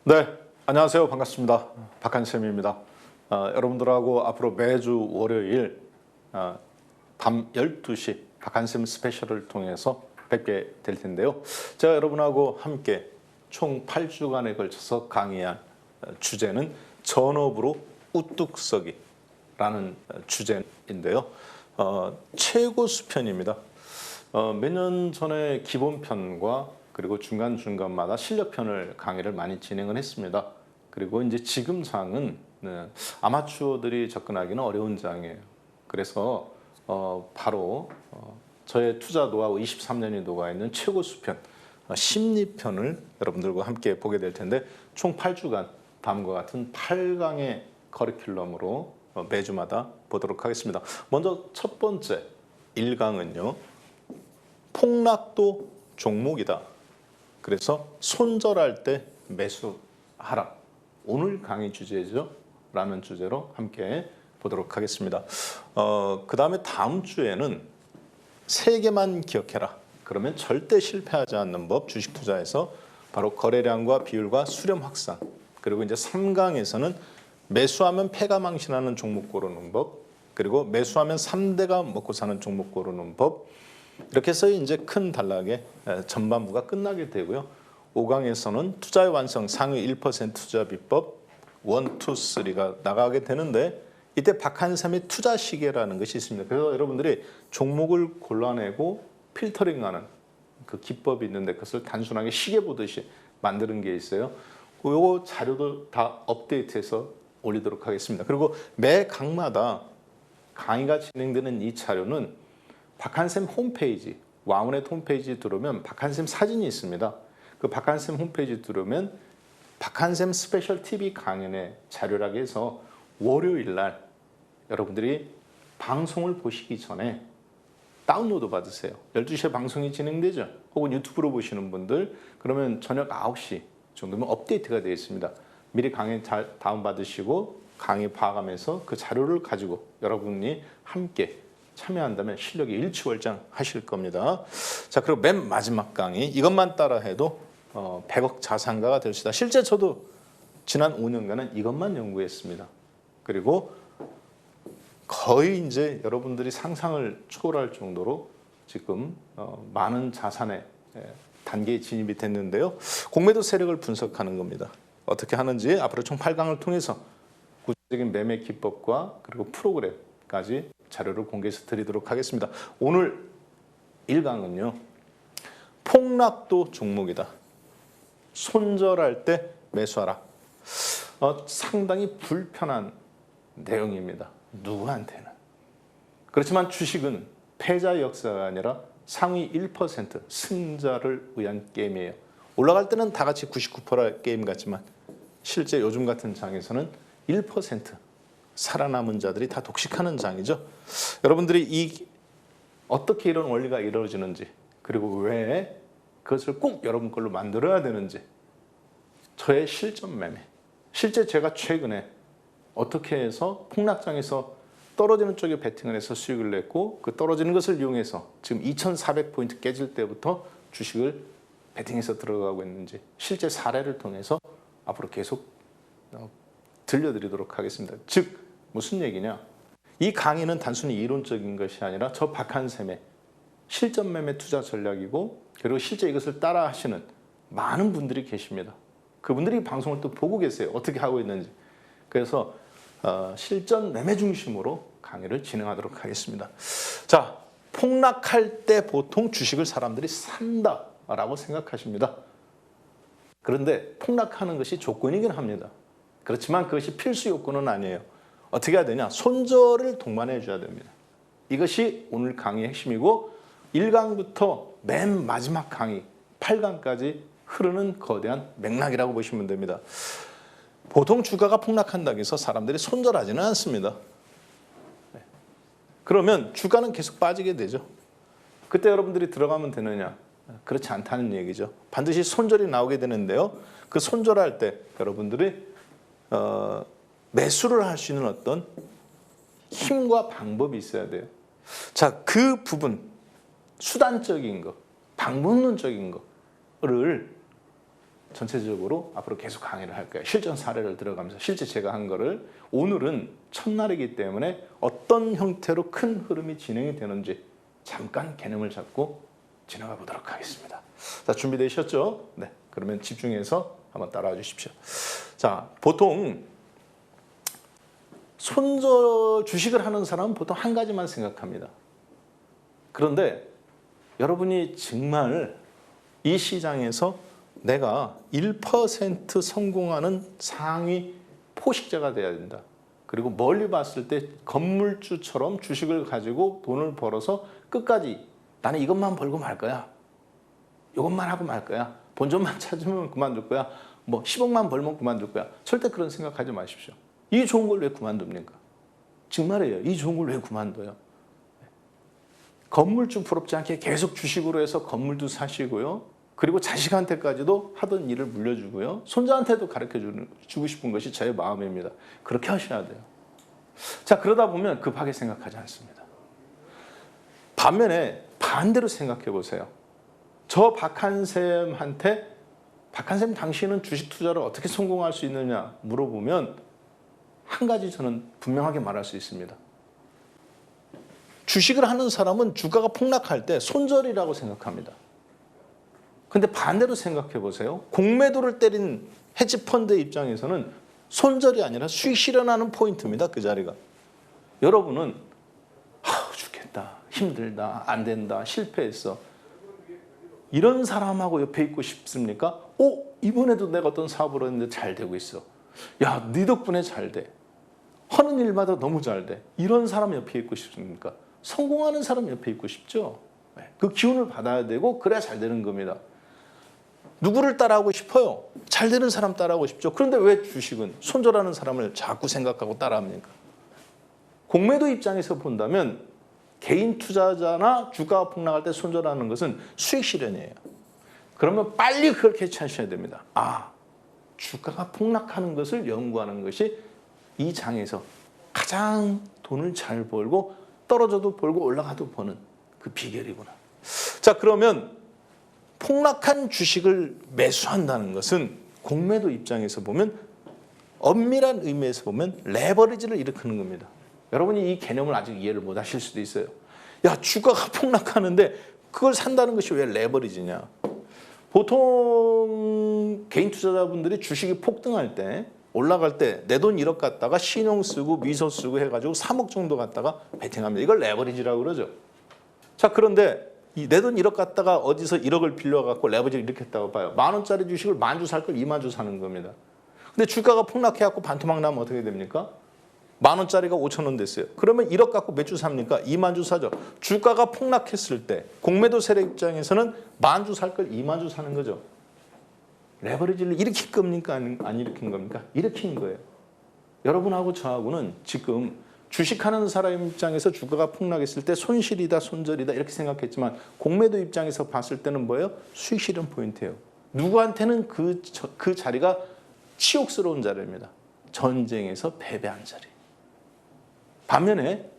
네, 안녕하세요. 반갑습니다. 박한쌤입니다. 여러분들하고 앞으로 매주 월요일 밤 12시 박한쌤 스페셜을 통해서 뵙게 될 텐데요. 제가 여러분하고 함께 총 8주간에 걸쳐서 강의한 주제는 전업으로 우뚝 서기라는 주제인데요. 최고 수편입니다. 몇 년 전에 기본편과 그리고 중간중간마다 실력편을 강의를 많이 진행을 했습니다. 그리고 이제 지금 장은 아마추어들이 접근하기는 어려운 장이에요. 그래서 바로 저의 투자 노하우 23년이 녹아있는 최고 수편 심리편을 여러분들과 함께 보게 될 텐데 총 8주간 다음과 같은 8강의 커리큘럼으로 매주마다 보도록 하겠습니다. 먼저 첫 번째 1강은요. 폭락도 종목이다. 그래서 손절할 때 매수하라. 오늘 강의 주제죠. 라는 주제로 함께 보도록 하겠습니다. 그 다음에 다음 주에는 세 개만 기억해라. 그러면 절대 실패하지 않는 법, 주식 투자에서 바로 거래량과 비율과 수렴 확산. 그리고 이제 3강에서는 매수하면 패가 망신하는 종목 고르는 법, 그리고 매수하면 3대가 먹고 사는 종목 고르는 법. 이렇게 해서 이제 큰 단락의 전반부가 끝나게 되고요. 5강에서는 투자의 완성 상위 1% 투자 비법 1, 2, 3가 나가게 되는데 이때 박한삼의 투자 시계라는 것이 있습니다. 그래서 여러분들이 종목을 골라내고 필터링하는 그 기법이 있는데 그것을 단순하게 시계 보듯이 만드는 게 있어요. 이 자료도 다 업데이트해서 올리도록 하겠습니다. 그리고 매 강마다 강의가 진행되는 이 자료는 박한쌤 홈페이지, 와우넷 홈페이지 들어오면 박한쌤 사진이 있습니다. 그 박한쌤 홈페이지 들어오면 박한쌤 스페셜 TV 강연의 자료라고 해서 월요일 날 여러분들이 방송을 보시기 전에 다운로드 받으세요. 12시에 방송이 진행되죠. 혹은 유튜브로 보시는 분들 그러면 저녁 9시 정도면 업데이트가 되어 있습니다. 미리 강의 잘 다운받으시고 강의 봐가면서 그 자료를 가지고 여러분이 함께 참여한다면 실력이 일취월장하실 겁니다. 자, 그리고 맨 마지막 강의 이것만 따라해도 100억 자산가가 될 수 있다. 실제 저도 지난 5년간은 이것만 연구했습니다. 그리고 거의 이제 여러분들이 상상을 초월할 정도로 지금 많은 자산의 단계에 진입이 됐는데요. 공매도 세력을 분석하는 겁니다. 어떻게 하는지 앞으로 총 8강을 통해서 구체적인 매매 기법과 그리고 프로그램까지 자료를 공개해서 드리도록 하겠습니다. 오늘 1강은요. 폭락도 종목이다. 손절할 때 매수하라. 상당히 불편한 내용입니다. 누구한테는. 그렇지만 주식은 패자 역사가 아니라 상위 1% 승자를 위한 게임이에요. 올라갈 때는 다 같이 99% 게임 같지만 실제 요즘 같은 장에서는 1% 살아남은 자들이 다 독식하는 장이죠. 여러분들이 어떻게 이런 원리가 이루어지는지 그리고 왜 그것을 꼭 여러분 걸로 만들어야 되는지 저의 실전 매매 실제 제가 최근에 어떻게 해서 폭락장에서 떨어지는 쪽에 베팅을 해서 수익을 냈고 그 떨어지는 것을 이용해서 지금 2400포인트 깨질 때부터 주식을 베팅해서 들어가고 있는지 실제 사례를 통해서 앞으로 계속 들려드리도록 하겠습니다. 즉 무슨 얘기냐? 이 강의는 단순히 이론적인 것이 아니라 저 박한쌤의 실전 매매 투자 전략이고 그리고 실제 이것을 따라 하시는 많은 분들이 계십니다. 그분들이 방송을 또 보고 계세요. 어떻게 하고 있는지. 그래서 실전 매매 중심으로 강의를 진행하도록 하겠습니다. 자, 폭락할 때 보통 주식을 사람들이 산다라고 생각하십니다. 그런데 폭락하는 것이 조건이긴 합니다. 그렇지만 그것이 필수 요건은 아니에요. 어떻게 해야 되냐? 손절을 동반해 줘야 됩니다. 이것이 오늘 강의의 핵심이고 1강부터 맨 마지막 강의 8강까지 흐르는 거대한 맥락이라고 보시면 됩니다. 보통 주가가 폭락한다고 해서 사람들이 손절하지는 않습니다. 그러면 주가는 계속 빠지게 되죠. 그때 여러분들이 들어가면 되느냐? 그렇지 않다는 얘기죠. 반드시 손절이 나오게 되는데요. 그 손절할 때 여러분들이 매수를 할 수 있는 어떤 힘과 방법이 있어야 돼요. 자, 그 부분 수단적인 거, 방법론적인 거를 전체적으로 앞으로 계속 강의를 할 거예요. 실전 사례를 들어가면서 실제 제가 한 거를. 오늘은 첫날이기 때문에 어떤 형태로 큰 흐름이 진행이 되는지 잠깐 개념을 잡고 지나가 보도록 하겠습니다. 자, 준비되셨죠? 네, 그러면 집중해서 한번 따라와 주십시오. 자, 보통 주식을 하는 사람은 보통 한 가지만 생각합니다. 그런데 여러분이 정말 이 시장에서 내가 1% 성공하는 상위 포식자가 돼야 된다. 그리고 멀리 봤을 때 건물주처럼 주식을 가지고 돈을 벌어서 끝까지 나는 이것만 벌고 말 거야. 이것만 하고 말 거야. 본전만 찾으면 그만둘 거야. 뭐 10억만 벌면 그만둘 거야. 절대 그런 생각하지 마십시오. 이 좋은 걸 왜 그만둡니까? 정말이에요. 이 좋은 걸 왜 그만둬요? 건물주 부럽지 않게 계속 주식으로 해서 건물도 사시고요. 그리고 자식한테까지도 하던 일을 물려주고요. 손자한테도 가르쳐주고 싶은 것이 저의 마음입니다. 그렇게 하셔야 돼요. 자, 그러다 보면 급하게 생각하지 않습니다. 반면에 반대로 생각해 보세요. 저 박한샘한테 박한샘 당신은 주식 투자를 어떻게 성공할 수 있느냐 물어보면 한 가지 저는 분명하게 말할 수 있습니다. 주식을 하는 사람은 주가가 폭락할 때 손절이라고 생각합니다. 근데 반대로 생각해 보세요. 공매도를 때린 헤지펀드 입장에서는 손절이 아니라 수익 실현하는 포인트입니다. 그 자리가. 여러분은 죽겠다, 힘들다, 안 된다, 실패했어. 이런 사람하고 옆에 있고 싶습니까? 이번에도 내가 어떤 사업을 했는데 잘 되고 있어. 야, 네 덕분에 잘 돼. 하는 일마다 너무 잘 돼. 이런 사람 옆에 있고 싶습니까? 성공하는 사람 옆에 있고 싶죠. 그 기운을 받아야 되고 그래야 잘 되는 겁니다. 누구를 따라하고 싶어요? 잘 되는 사람 따라하고 싶죠. 그런데 왜 주식은 손절하는 사람을 자꾸 생각하고 따라합니까? 공매도 입장에서 본다면 개인 투자자나 주가가 폭락할 때 손절하는 것은 수익 실현이에요. 그러면 빨리 그걸 캐치하셔야 됩니다. 주가가 폭락하는 것을 연구하는 것이 이 장에서 가장 돈을 잘 벌고 떨어져도 벌고 올라가도 버는 그 비결이구나. 자, 그러면 폭락한 주식을 매수한다는 것은 공매도 입장에서 보면 엄밀한 의미에서 보면 레버리지를 일으키는 겁니다. 여러분이 이 개념을 아직 이해를 못 하실 수도 있어요. 야, 주가가 폭락하는데 그걸 산다는 것이 왜 레버리지냐. 보통 개인 투자자분들이 주식이 폭등할 때 올라갈 때 내 돈 1억 갖다가 신용 쓰고 미소 쓰고 해가지고 3억 정도 갖다가 베팅합니다. 이걸 레버리지라고 그러죠. 자, 그런데 이 내 돈 1억 갖다가 어디서 1억을 빌려갖고 레버리지를 일으켰다고 봐요. 10,000원짜리 주식을 10,000주 살 걸 20,000주 사는 겁니다. 근데 주가가 폭락해갖고 반토막 나면 어떻게 됩니까? 10,000원짜리가 5,000원 됐어요. 그러면 1억 갖고 몇 주 삽니까? 20,000주 사죠. 주가가 폭락했을 때 공매도 세력 입장에서는 10,000주 살 걸 20,000주 사는 거죠. 레버리지를 일으킬 겁니까? 안 일으킨 겁니까? 일으킨 거예요. 여러분하고 저하고는 지금 주식하는 사람 입장에서 주가가 폭락했을 때 손실이다, 손절이다 이렇게 생각했지만 공매도 입장에서 봤을 때는 뭐예요? 수익 실현 포인트예요. 누구한테는 그 자리가 치욕스러운 자리입니다. 전쟁에서 패배한 자리. 반면에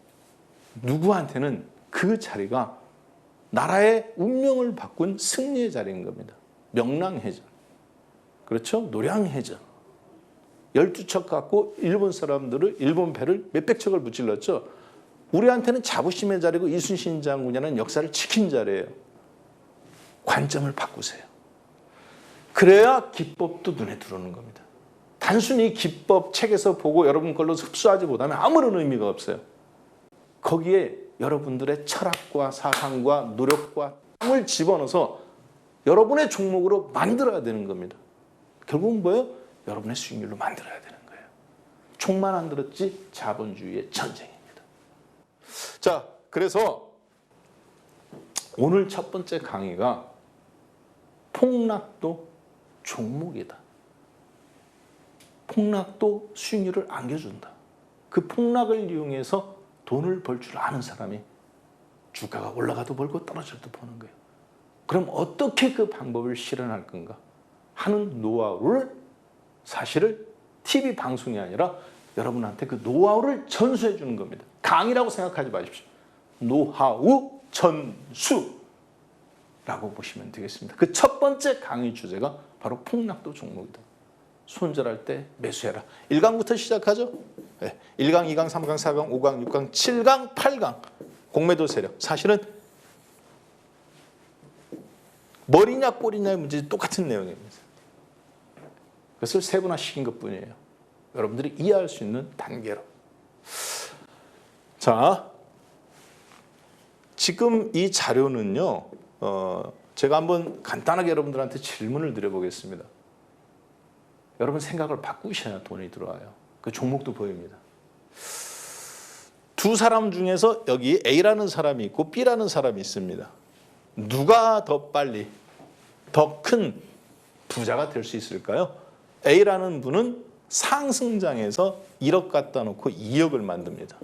누구한테는 그 자리가 나라의 운명을 바꾼 승리의 자리인 겁니다. 명랑해전. 그렇죠? 노량해전. 12척 갖고 일본 사람들을 일본 배를 몇백 척을 무찔렀죠. 우리한테는 자부심의 자리고 이순신 장군이라는 역사를 지킨 자리예요. 관점을 바꾸세요. 그래야 기법도 눈에 들어오는 겁니다. 단순히 기법 책에서 보고 여러분 걸로 흡수하지 못하면 아무런 의미가 없어요. 거기에 여러분들의 철학과 사상과 노력과 을 집어넣어서 여러분의 종목으로 만들어야 되는 겁니다. 결국은 뭐예요? 여러분의 수익률로 만들어야 되는 거예요. 총만 안 들었지 자본주의의 전쟁입니다. 자, 그래서 오늘 첫 번째 강의가 폭락도 종목이다. 폭락도 수익률을 안겨준다. 그 폭락을 이용해서 돈을 벌 줄 아는 사람이 주가가 올라가도 벌고 떨어져도 버는 거예요. 그럼 어떻게 그 방법을 실현할 건가 하는 노하우를 사실을 TV 방송이 아니라 여러분한테 그 노하우를 전수해 주는 겁니다. 강의라고 생각하지 마십시오. 노하우 전수. 라고 보시면 되겠습니다. 그 첫 번째 강의 주제가 바로 폭락도 종목이다. 손절할 때 매수해라. 1강부터 시작하죠. 네. 1강, 2강, 3강, 4강, 5강, 6강, 7강, 8강 공매도 세력. 사실은 머리냐 꼬리냐의 문제 똑같은 내용입니다. 그것을 세분화시킨 것뿐이에요. 여러분들이 이해할 수 있는 단계로. 자, 지금 이 자료는요. 제가 한번 간단하게 여러분들한테 질문을 드려보겠습니다. 여러분 생각을 바꾸셔야 돈이 들어와요. 그 종목도 보입니다. 두 사람 중에서 여기 A라는 사람이 있고 B라는 사람이 있습니다. 누가 더 빨리 더 큰 부자가 될 수 있을까요? A라는 분은 상승장에서 1억 갖다 놓고 2억을 만듭니다.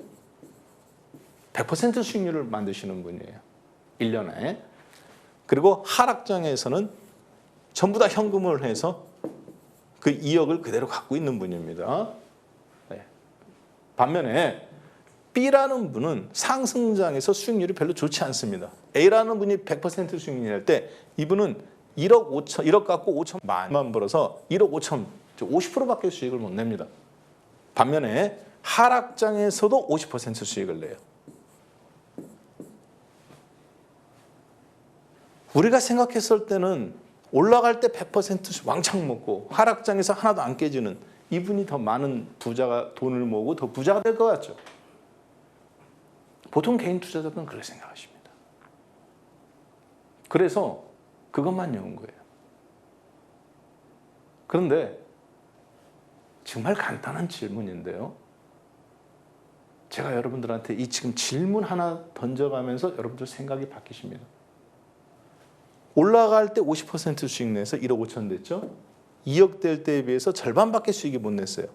100% 수익률을 만드시는 분이에요. 1년에. 그리고 하락장에서는 전부 다 현금을 해서 그 2억을 그대로 갖고 있는 분입니다. 네. 반면에 B라는 분은 상승장에서 수익률이 별로 좋지 않습니다. A라는 분이 100% 수익률 낼 때 이분은 1억 갖고 5천만 벌어서 1억 5천, 50%밖에 수익을 못 냅니다. 반면에 하락장에서도 50% 수익을 내요. 우리가 생각했을 때는 올라갈 때 100% 왕창 먹고 하락장에서 하나도 안 깨지는 이분이 더 많은 부자가 돈을 모으고 더 부자가 될 것 같죠. 보통 개인 투자자들은 그렇게 생각하십니다. 그래서 그것만 연구해요. 그런데 정말 간단한 질문인데요. 제가 여러분들한테 이 지금 질문 하나 던져가면서 여러분들 생각이 바뀌십니다. 올라갈 때 50% 수익 내서 1억 5천 됐죠? 2억 될 때에 비해서 절반밖에 수익이 못 냈어요.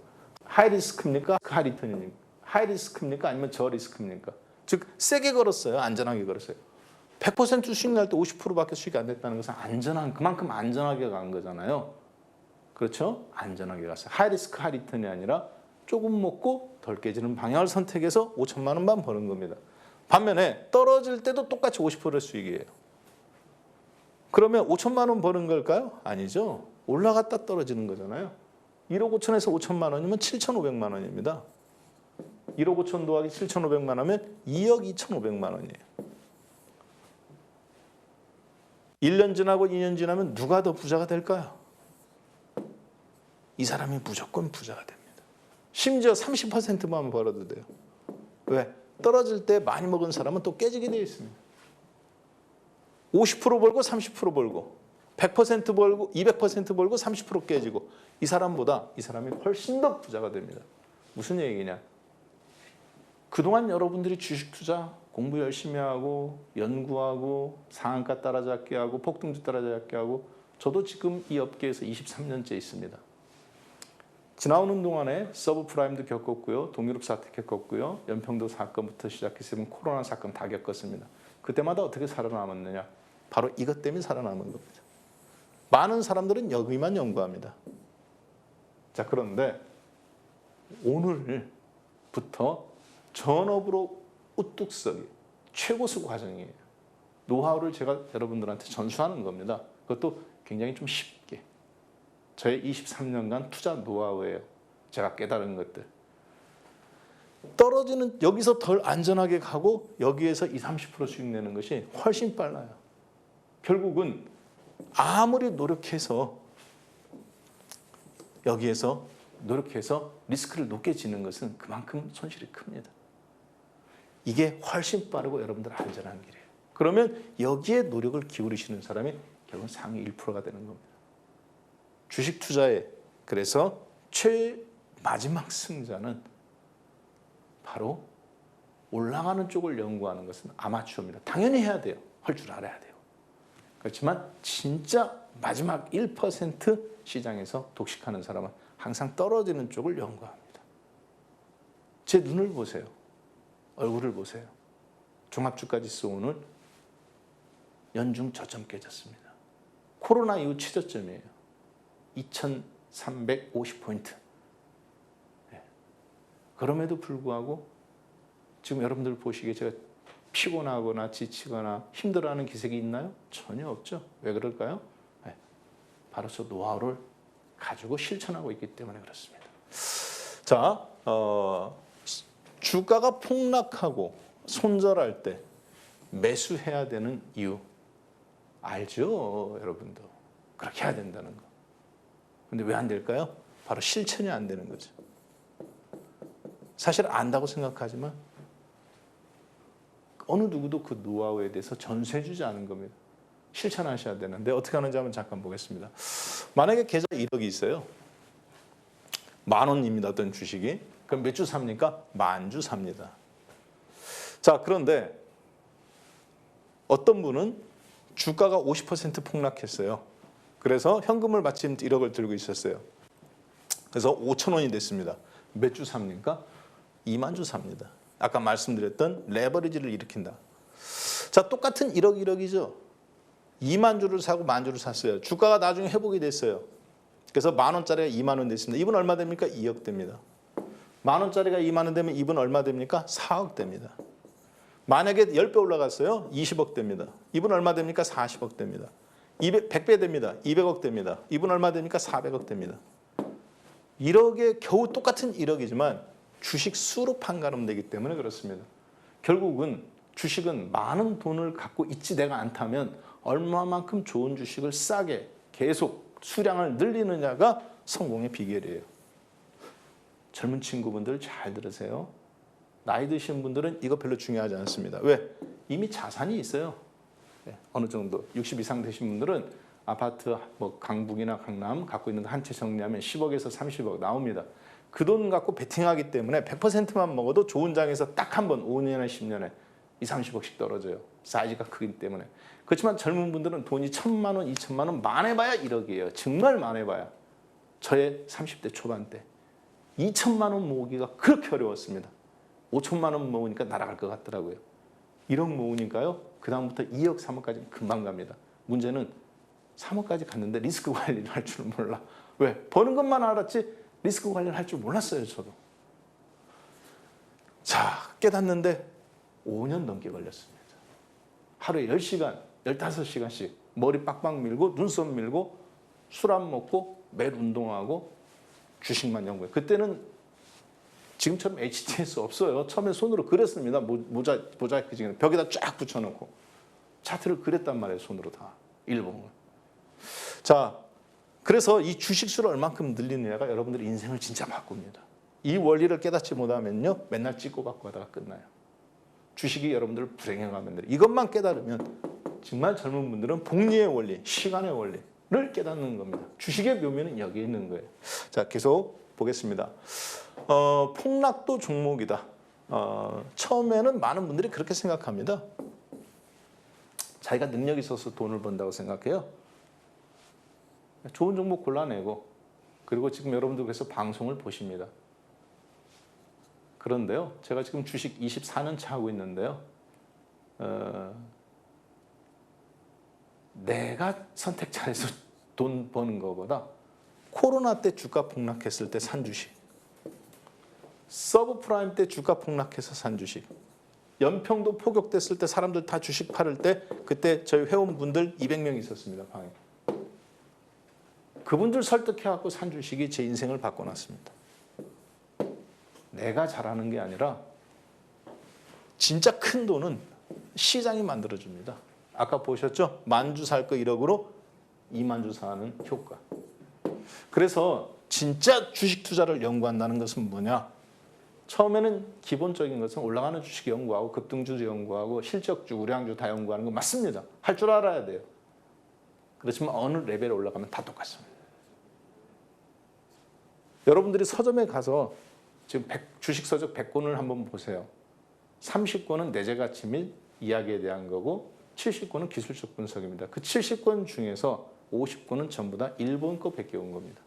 하이 리스크입니까? 하이 리턴입니까? 하이 리스크입니까? 아니면 저 리스크입니까? 즉 세게 걸었어요? 안전하게 걸었어요? 100% 수익 날 때 50%밖에 수익이 안 됐다는 것은 그만큼 안전하게 간 거잖아요. 그렇죠? 안전하게 갔어요. 하이 리스크, 하이 리턴이 아니라 조금 먹고 덜 깨지는 방향을 선택해서 5천만 원만 버는 겁니다. 반면에 떨어질 때도 똑같이 50%의 수익이에요. 그러면 5천만 원 버는 걸까요? 아니죠. 올라갔다 떨어지는 거잖아요. 1억 5천에서 5천만 원이면 7,500만 원입니다. 1억 5천 더하기 7,500만 하면 2억 2,500만 원이에요. 1년 지나고 2년 지나면 누가 더 부자가 될까요? 이 사람이 무조건 부자가 됩니다. 심지어 30%만 벌어도 돼요. 왜? 떨어질 때 많이 먹은 사람은 또 깨지게 되어 있습니다. 50% 벌고 30% 벌고 100% 벌고 200% 벌고 30% 깨지고 이 사람보다 이 사람이 훨씬 더 부자가 됩니다. 무슨 얘기냐? 그동안 여러분들이 주식 투자 공부 열심히 하고 연구하고 상한가 따라잡기 하고 폭등주 따라잡기 하고 저도 지금 이 업계에서 23년째 있습니다. 지나오는 동안에 서브프라임도 겪었고요. 동유럽 사태 겪었고요. 연평도 사건부터 시작해서 코로나 사건 다 겪었습니다. 그때마다 어떻게 살아남았느냐? 바로 이것 때문에 살아남은 겁니다. 많은 사람들은 여기만 연구합니다. 자, 그런데 오늘부터 전업으로 우뚝 서기 최고수 과정이에요. 노하우를 제가 여러분들한테 전수하는 겁니다. 그것도 굉장히 좀 쉽게. 저의 23년간 투자 노하우예요. 제가 깨달은 것들. 떨어지는 여기서 덜 안전하게 가고 여기에서 20, 30% 수익 내는 것이 훨씬 빨라요. 결국은 아무리 노력해서 여기에서 노력해서 리스크를 높게 지는 것은 그만큼 손실이 큽니다. 이게 훨씬 빠르고 여러분들 안전한 길이에요. 그러면 여기에 노력을 기울이시는 사람이 결국 상위 1%가 되는 겁니다. 주식 투자에 그래서 마지막 승자는 바로 올라가는 쪽을 연구하는 것은 아마추어입니다. 당연히 해야 돼요. 할 줄 알아야 돼요. 그렇지만 진짜 마지막 1% 시장에서 독식하는 사람은 항상 떨어지는 쪽을 연구합니다. 제 눈을 보세요. 얼굴을 보세요. 종합주가지수 오늘 연중 저점 깨졌습니다. 코로나 이후 최저점이에요. 2350포인트. 네. 그럼에도 불구하고 지금 여러분들 보시기에 제가 피곤하거나 지치거나 힘들어하는 기색이 있나요? 전혀 없죠. 왜 그럴까요? 네, 바로 저 노하우를 가지고 실천하고 있기 때문에 그렇습니다. 자, 주가가 폭락하고 손절할 때 매수해야 되는 이유 알죠, 여러분도. 그렇게 해야 된다는 거. 근데 왜 안 될까요? 바로 실천이 안 되는 거죠. 사실 안다고 생각하지만 어느 누구도 그 노하우에 대해서 전수해주지 않은 겁니다. 실천하셔야 되는데 어떻게 하는지 한번 잠깐 보겠습니다. 만약에 계좌 1억이 있어요. 10,000원입니다. 어떤 주식이. 그럼 몇 주 삽니까? 10,000주 삽니다. 자, 그런데 어떤 분은 주가가 50% 폭락했어요. 그래서 현금을 마침 1억을 들고 있었어요. 그래서 5,000원이 됐습니다. 몇 주 삽니까? 20,000주 삽니다. 아까 말씀드렸던 레버리지를 일으킨다. 자, 똑같은 1억이죠. 20,000주를 사고 10,000주를 샀어요. 주가가 나중에 회복이 됐어요. 그래서 10,000원짜리가 20,000원 됐습니다. 이분 얼마 됩니까? 2억 됩니다. 10,000원짜리가 20,000원 되면 이분 얼마 됩니까? 4억 됩니다. 만약에 10배 올라갔어요. 20억 됩니다. 이분 얼마 됩니까? 40억 됩니다. 100배 됩니다. 200억 됩니다. 이분 얼마 됩니까? 400억 됩니다. 1억에 겨우 똑같은 1억이지만 주식 수로 판가름 되기 때문에 그렇습니다. 결국은 주식은 많은 돈을 갖고 있지 내가 않다면 얼마만큼 좋은 주식을 싸게 계속 수량을 늘리느냐가 성공의 비결이에요. 젊은 친구분들 잘 들으세요. 나이 드신 분들은 이거 별로 중요하지 않습니다. 왜? 이미 자산이 있어요. 어느 정도 60 이상 되신 분들은 아파트 뭐 강북이나 강남 갖고 있는 거 한 채 정리하면 10억에서 30억 나옵니다. 그 돈 갖고 베팅하기 때문에 100%만 먹어도 좋은 장에서 딱 한 번 5년에 10년에 20, 30억씩 떨어져요. 사이즈가 크기 때문에. 그렇지만 젊은 분들은 돈이 1,000만 원, 2,000만 원 많아봐야 1억이에요. 정말 많아봐야. 저의 30대 초반 때 2,000만 원 모으기가 그렇게 어려웠습니다. 5천만 원 모으니까 날아갈 것 같더라고요. 1억 모으니까요. 그 다음부터 2억, 3억까지 금방 갑니다. 문제는 3억까지 갔는데 리스크 관리를 할 줄은 몰라. 왜? 버는 것만 알았지 리스크 관리를 할 줄 몰랐어요. 저도. 자, 깨닫는데 5년 넘게 걸렸습니다. 하루에 10시간, 15시간씩 머리 빡빡 밀고 눈썹 밀고 술 안 먹고 매일 운동하고 주식만 연구해요. 그때는 지금처럼 HTS 없어요. 처음에 손으로 그렸습니다. 모자이크 벽에다 쫙 붙여놓고 차트를 그렸단 말이에요. 손으로 다 일본을. 자, 그래서 이 주식 수를 얼만큼 늘리느냐가 여러분들의 인생을 진짜 바꿉니다. 이 원리를 깨닫지 못하면요, 맨날 찍고 받고 하다가 끝나요. 주식이 여러분들을 불행해 가면 돼요. 이것만 깨달으면 정말 젊은 분들은 복리의 원리, 시간의 원리를 깨닫는 겁니다. 주식의 묘미는 여기에 있는 거예요. 자, 계속 보겠습니다. 폭락도 종목이다. 처음에는 많은 분들이 그렇게 생각합니다. 자기가 능력이 있어서 돈을 번다고 생각해요. 좋은 종목 골라내고 그리고 지금 여러분들 그래서 방송을 보십니다. 그런데요, 제가 지금 주식 24년 차 하고 있는데요. 내가 선택 잘해서 돈 버는 것보다 코로나 때 주가 폭락했을 때 산 주식, 서브프라임 때 주가 폭락해서 산 주식, 연평도 포격됐을 때 사람들 다 주식 팔을 때 그때 저희 회원분들 200명 있었습니다. 방에. 그분들 설득해갖고 산 주식이 제 인생을 바꿔놨습니다. 내가 잘하는 게 아니라 진짜 큰 돈은 시장이 만들어줍니다. 아까 보셨죠? 10,000주 살 거 1억으로 20,000주 사는 효과. 그래서 진짜 주식 투자를 연구한다는 것은 뭐냐? 처음에는 기본적인 것은 올라가는 주식 연구하고 급등주 연구하고 실적주, 우량주 다 연구하는 거 맞습니다. 할 줄 알아야 돼요. 그렇지만 어느 레벨에 올라가면 다 똑같습니다. 여러분들이 서점에 가서 지금 주식 서적 100권을 한번 보세요. 30권은 내재 가치 및 이야기에 대한 거고 70권은 기술적 분석입니다. 그 70권 중에서 50권은 전부 다 일본 거 베껴온 겁니다.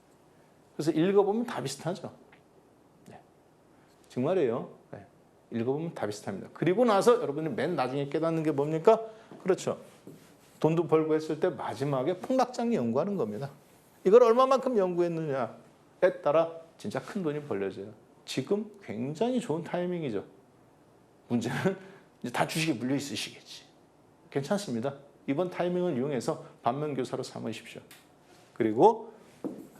그래서 읽어보면 다 비슷하죠. 네. 정말이에요. 네. 읽어보면 다 비슷합니다. 그리고 나서 여러분이 맨 나중에 깨닫는 게 뭡니까? 그렇죠. 돈도 벌고 했을 때 마지막에 폭락장리 연구하는 겁니다. 이걸 얼마만큼 연구했느냐에 따라 진짜 큰 돈이 벌려져요. 지금 굉장히 좋은 타이밍이죠. 문제는 이제 다 주식에 물려 있으시겠지. 괜찮습니다. 이번 타이밍을 이용해서 반면교사로 삼으십시오. 그리고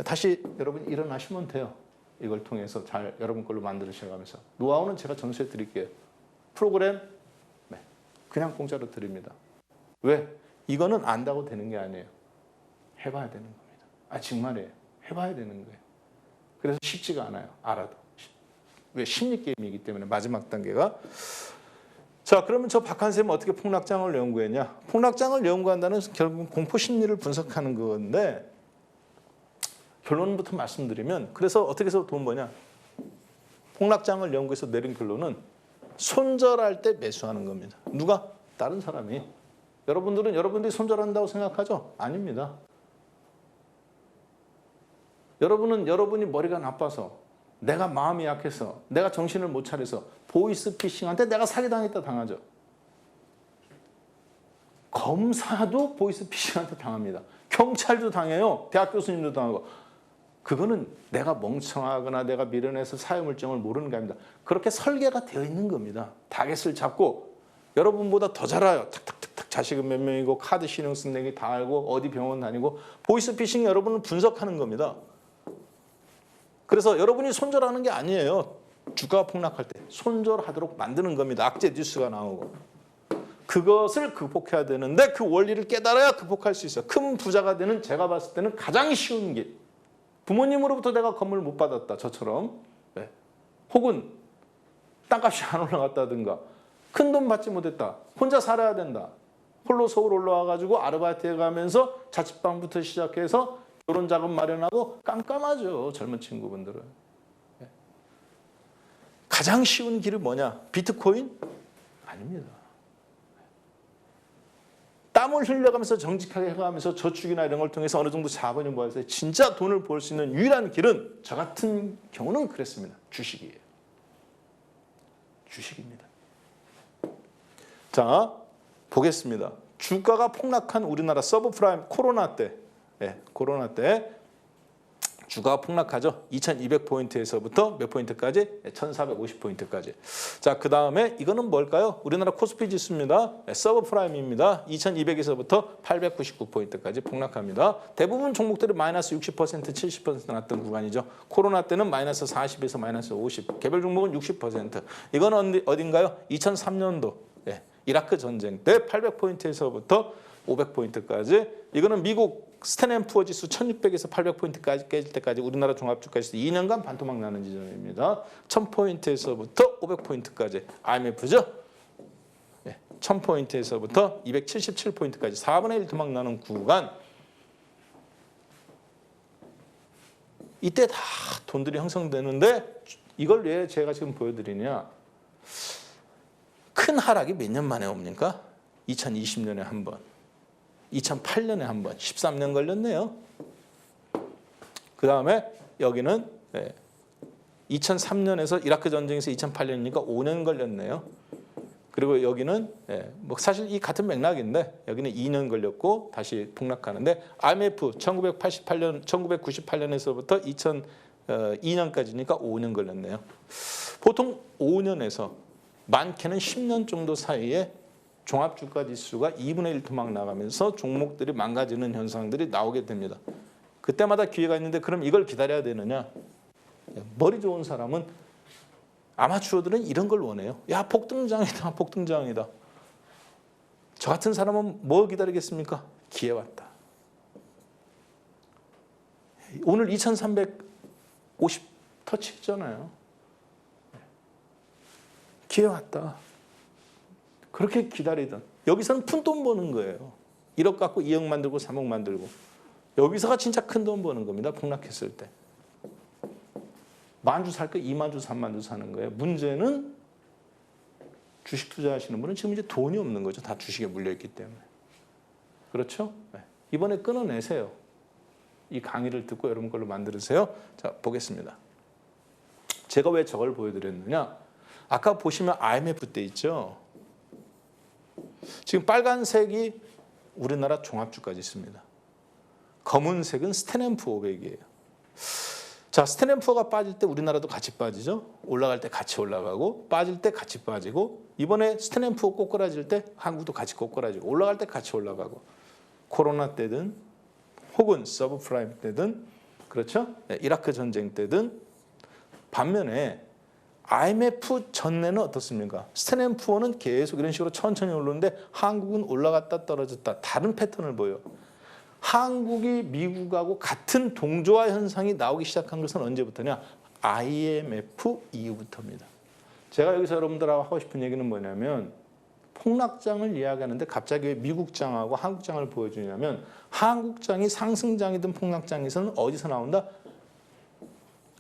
다시 여러분 일어나시면 돼요. 이걸 통해서 잘 여러분 걸로 만들으셔가면서. 노하우는 제가 전수해 드릴게요. 프로그램 그냥 공짜로 드립니다. 왜? 이거는 안다고 되는 게 아니에요. 해봐야 되는 겁니다. 정말이에요. 해봐야 되는 거예요. 그래서 쉽지가 않아요. 알아도. 왜? 심리 게임이기 때문에 마지막 단계가. 자, 그러면 저 박한 쌤은 어떻게 폭락장을 연구했냐? 폭락장을 연구한다는 결국 공포 심리를 분석하는 건데 결론부터 말씀드리면 그래서 어떻게 해서 돈 버냐? 폭락장을 연구해서 내린 결론은 손절할 때 매수하는 겁니다. 누가? 다른 사람이. 여러분들은 여러분들이 손절한다고 생각하죠? 아닙니다. 여러분은 여러분이 머리가 나빠서 내가 마음이 약해서 내가 정신을 못 차려서 보이스피싱한테 내가 사기당했다 당하죠. 검사도 보이스피싱한테 당합니다. 경찰도 당해요. 대학 교수님도 당하고. 그거는 내가 멍청하거나 내가 미련해서 사회물정을 모르는 게 아닙니다. 그렇게 설계가 되어 있는 겁니다. 타겟을 잡고 여러분보다 더 잘 알아요. 탁탁탁탁 자식은 몇 명이고 카드 신용쓴 내기 다 알고 어디 병원 다니고 보이스피싱이 여러분을 분석하는 겁니다. 그래서 여러분이 손절하는 게 아니에요. 주가가 폭락할 때 손절하도록 만드는 겁니다. 악재 뉴스가 나오고. 그것을 극복해야 되는데 그 원리를 깨달아야 극복할 수 있어요. 큰 부자가 되는 제가 봤을 때는 가장 쉬운 길. 부모님으로부터 내가 건물 못 받았다. 저처럼. 네. 혹은 땅값이 안 올라갔다든가 큰 돈 받지 못했다. 혼자 살아야 된다. 홀로 서울 올라와가지고 아르바이트 해가면서 자취방부터 시작해서 결혼 자금 마련하고 깜깜하죠. 젊은 친구분들은. 네. 가장 쉬운 길이 뭐냐? 비트코인? 아닙니다. 땀을 흘려가면서 정직하게 해가면서 저축이나 이런 걸 통해서 어느 정도 자본을 모아서 진짜 돈을 벌 수 있는 유일한 길은 저 같은 경우는 그랬습니다. 주식이에요. 주식입니다. 자, 보겠습니다. 주가가 폭락한 우리나라 서브프라임 코로나 때 주가가 폭락하죠. 2200포인트에서부터 몇 포인트까지? 1450포인트까지. 자, 그 다음에 이거는 뭘까요? 우리나라 코스피 지수입니다. 서브프라임입니다. 2200에서부터 899포인트까지 폭락합니다. 대부분 종목들이 마이너스 60%, 70% 났던 구간이죠. 코로나 때는 마이너스 40에서 마이너스 50. 개별 종목은 60%. 이건 어딘가요? 2003년도. 이라크 전쟁 때 800포인트에서부터 500포인트까지. 이거는 미국 스탠앤푸어 지수 1600에서 800포인트까지 깨질 때까지 우리나라 종합주가 지수 2년간 반토막 나는 지점입니다. 1000포인트에서부터 500포인트까지 IMF죠. 1000포인트에서부터 277포인트까지 4분의 1 토막 나는 구간. 이때 다 돈들이 형성되는데 이걸 왜 제가 지금 보여드리냐. 큰 하락이 몇 년 만에 옵니까? 2020년에 한 번. 2008년에 한 번, 13년 걸렸네요. 그 다음에 여기는 2003년에서 이라크 전쟁에서 2008년이니까 5년 걸렸네요. 그리고 여기는 뭐 사실 이 같은 맥락인데 여기는 2년 걸렸고 다시 폭락하는데 IMF 1998년에서부터 2002년까지니까 5년 걸렸네요. 보통 5년에서 많게는 10년 정도 사이에 종합주가지수가 2분의 1 토막 나가면서 종목들이 망가지는 현상들이 나오게 됩니다. 그때마다 기회가 있는데 그럼 이걸 기다려야 되느냐? 머리 좋은 사람은 아마추어들은 이런 걸 원해요. 야, 폭등장이다. 폭등장이다. 저 같은 사람은 뭐 기다리겠습니까? 기회 왔다. 오늘 2350 터치했잖아요. 기회 왔다. 그렇게 기다리던. 여기서는 푼돈 버는 거예요. 1억 갖고 2억 만들고 3억 만들고. 여기서가 진짜 큰 돈 버는 겁니다. 폭락했을 때. 10,000주 살 거 20,000주, 30,000주 사는 거예요. 문제는 주식 투자하시는 분은 지금 이제 돈이 없는 거죠. 다 주식에 물려있기 때문에. 그렇죠? 네. 이번에 끊어내세요. 이 강의를 듣고 여러분 걸로 만들으세요. 자, 보겠습니다. 제가 왜 저걸 보여드렸느냐. 아까 보시면 IMF 때 있죠. 지금 빨간색이 우리나라 종합주가 지수입니다. 검은색은 스탠앤푸어 500이에요. 자, 자, 스탠드앤푸어가 빠질 때 우리나라도 같이 빠지죠. 올라갈 때 같이 올라가고 빠질 때 같이 빠지고 이번에 스탠드앤푸어 꼬꾸라질 때 한국도 같이 꼬꾸라지고 올라갈 때 같이 올라가고 코로나 때든 혹은 서브프라임 때든 그렇죠? 이라크 전쟁 때든 반면에 IMF 전에는 어떻습니까? 스탠드앤푸어는 계속 이런 식으로 천천히 오르는데 한국은 올라갔다 떨어졌다. 다른 패턴을 보여요. 한국이 미국하고 같은 동조화 현상이 나오기 시작한 것은 언제부터냐? IMF 이후부터입니다. 제가 여기서 여러분들하고 하고 싶은 얘기는 뭐냐면 폭락장을 이야기하는데 갑자기 왜 미국장하고 한국장을 보여주냐면 한국장이 상승장이든 폭락장에서는 어디서 나온다?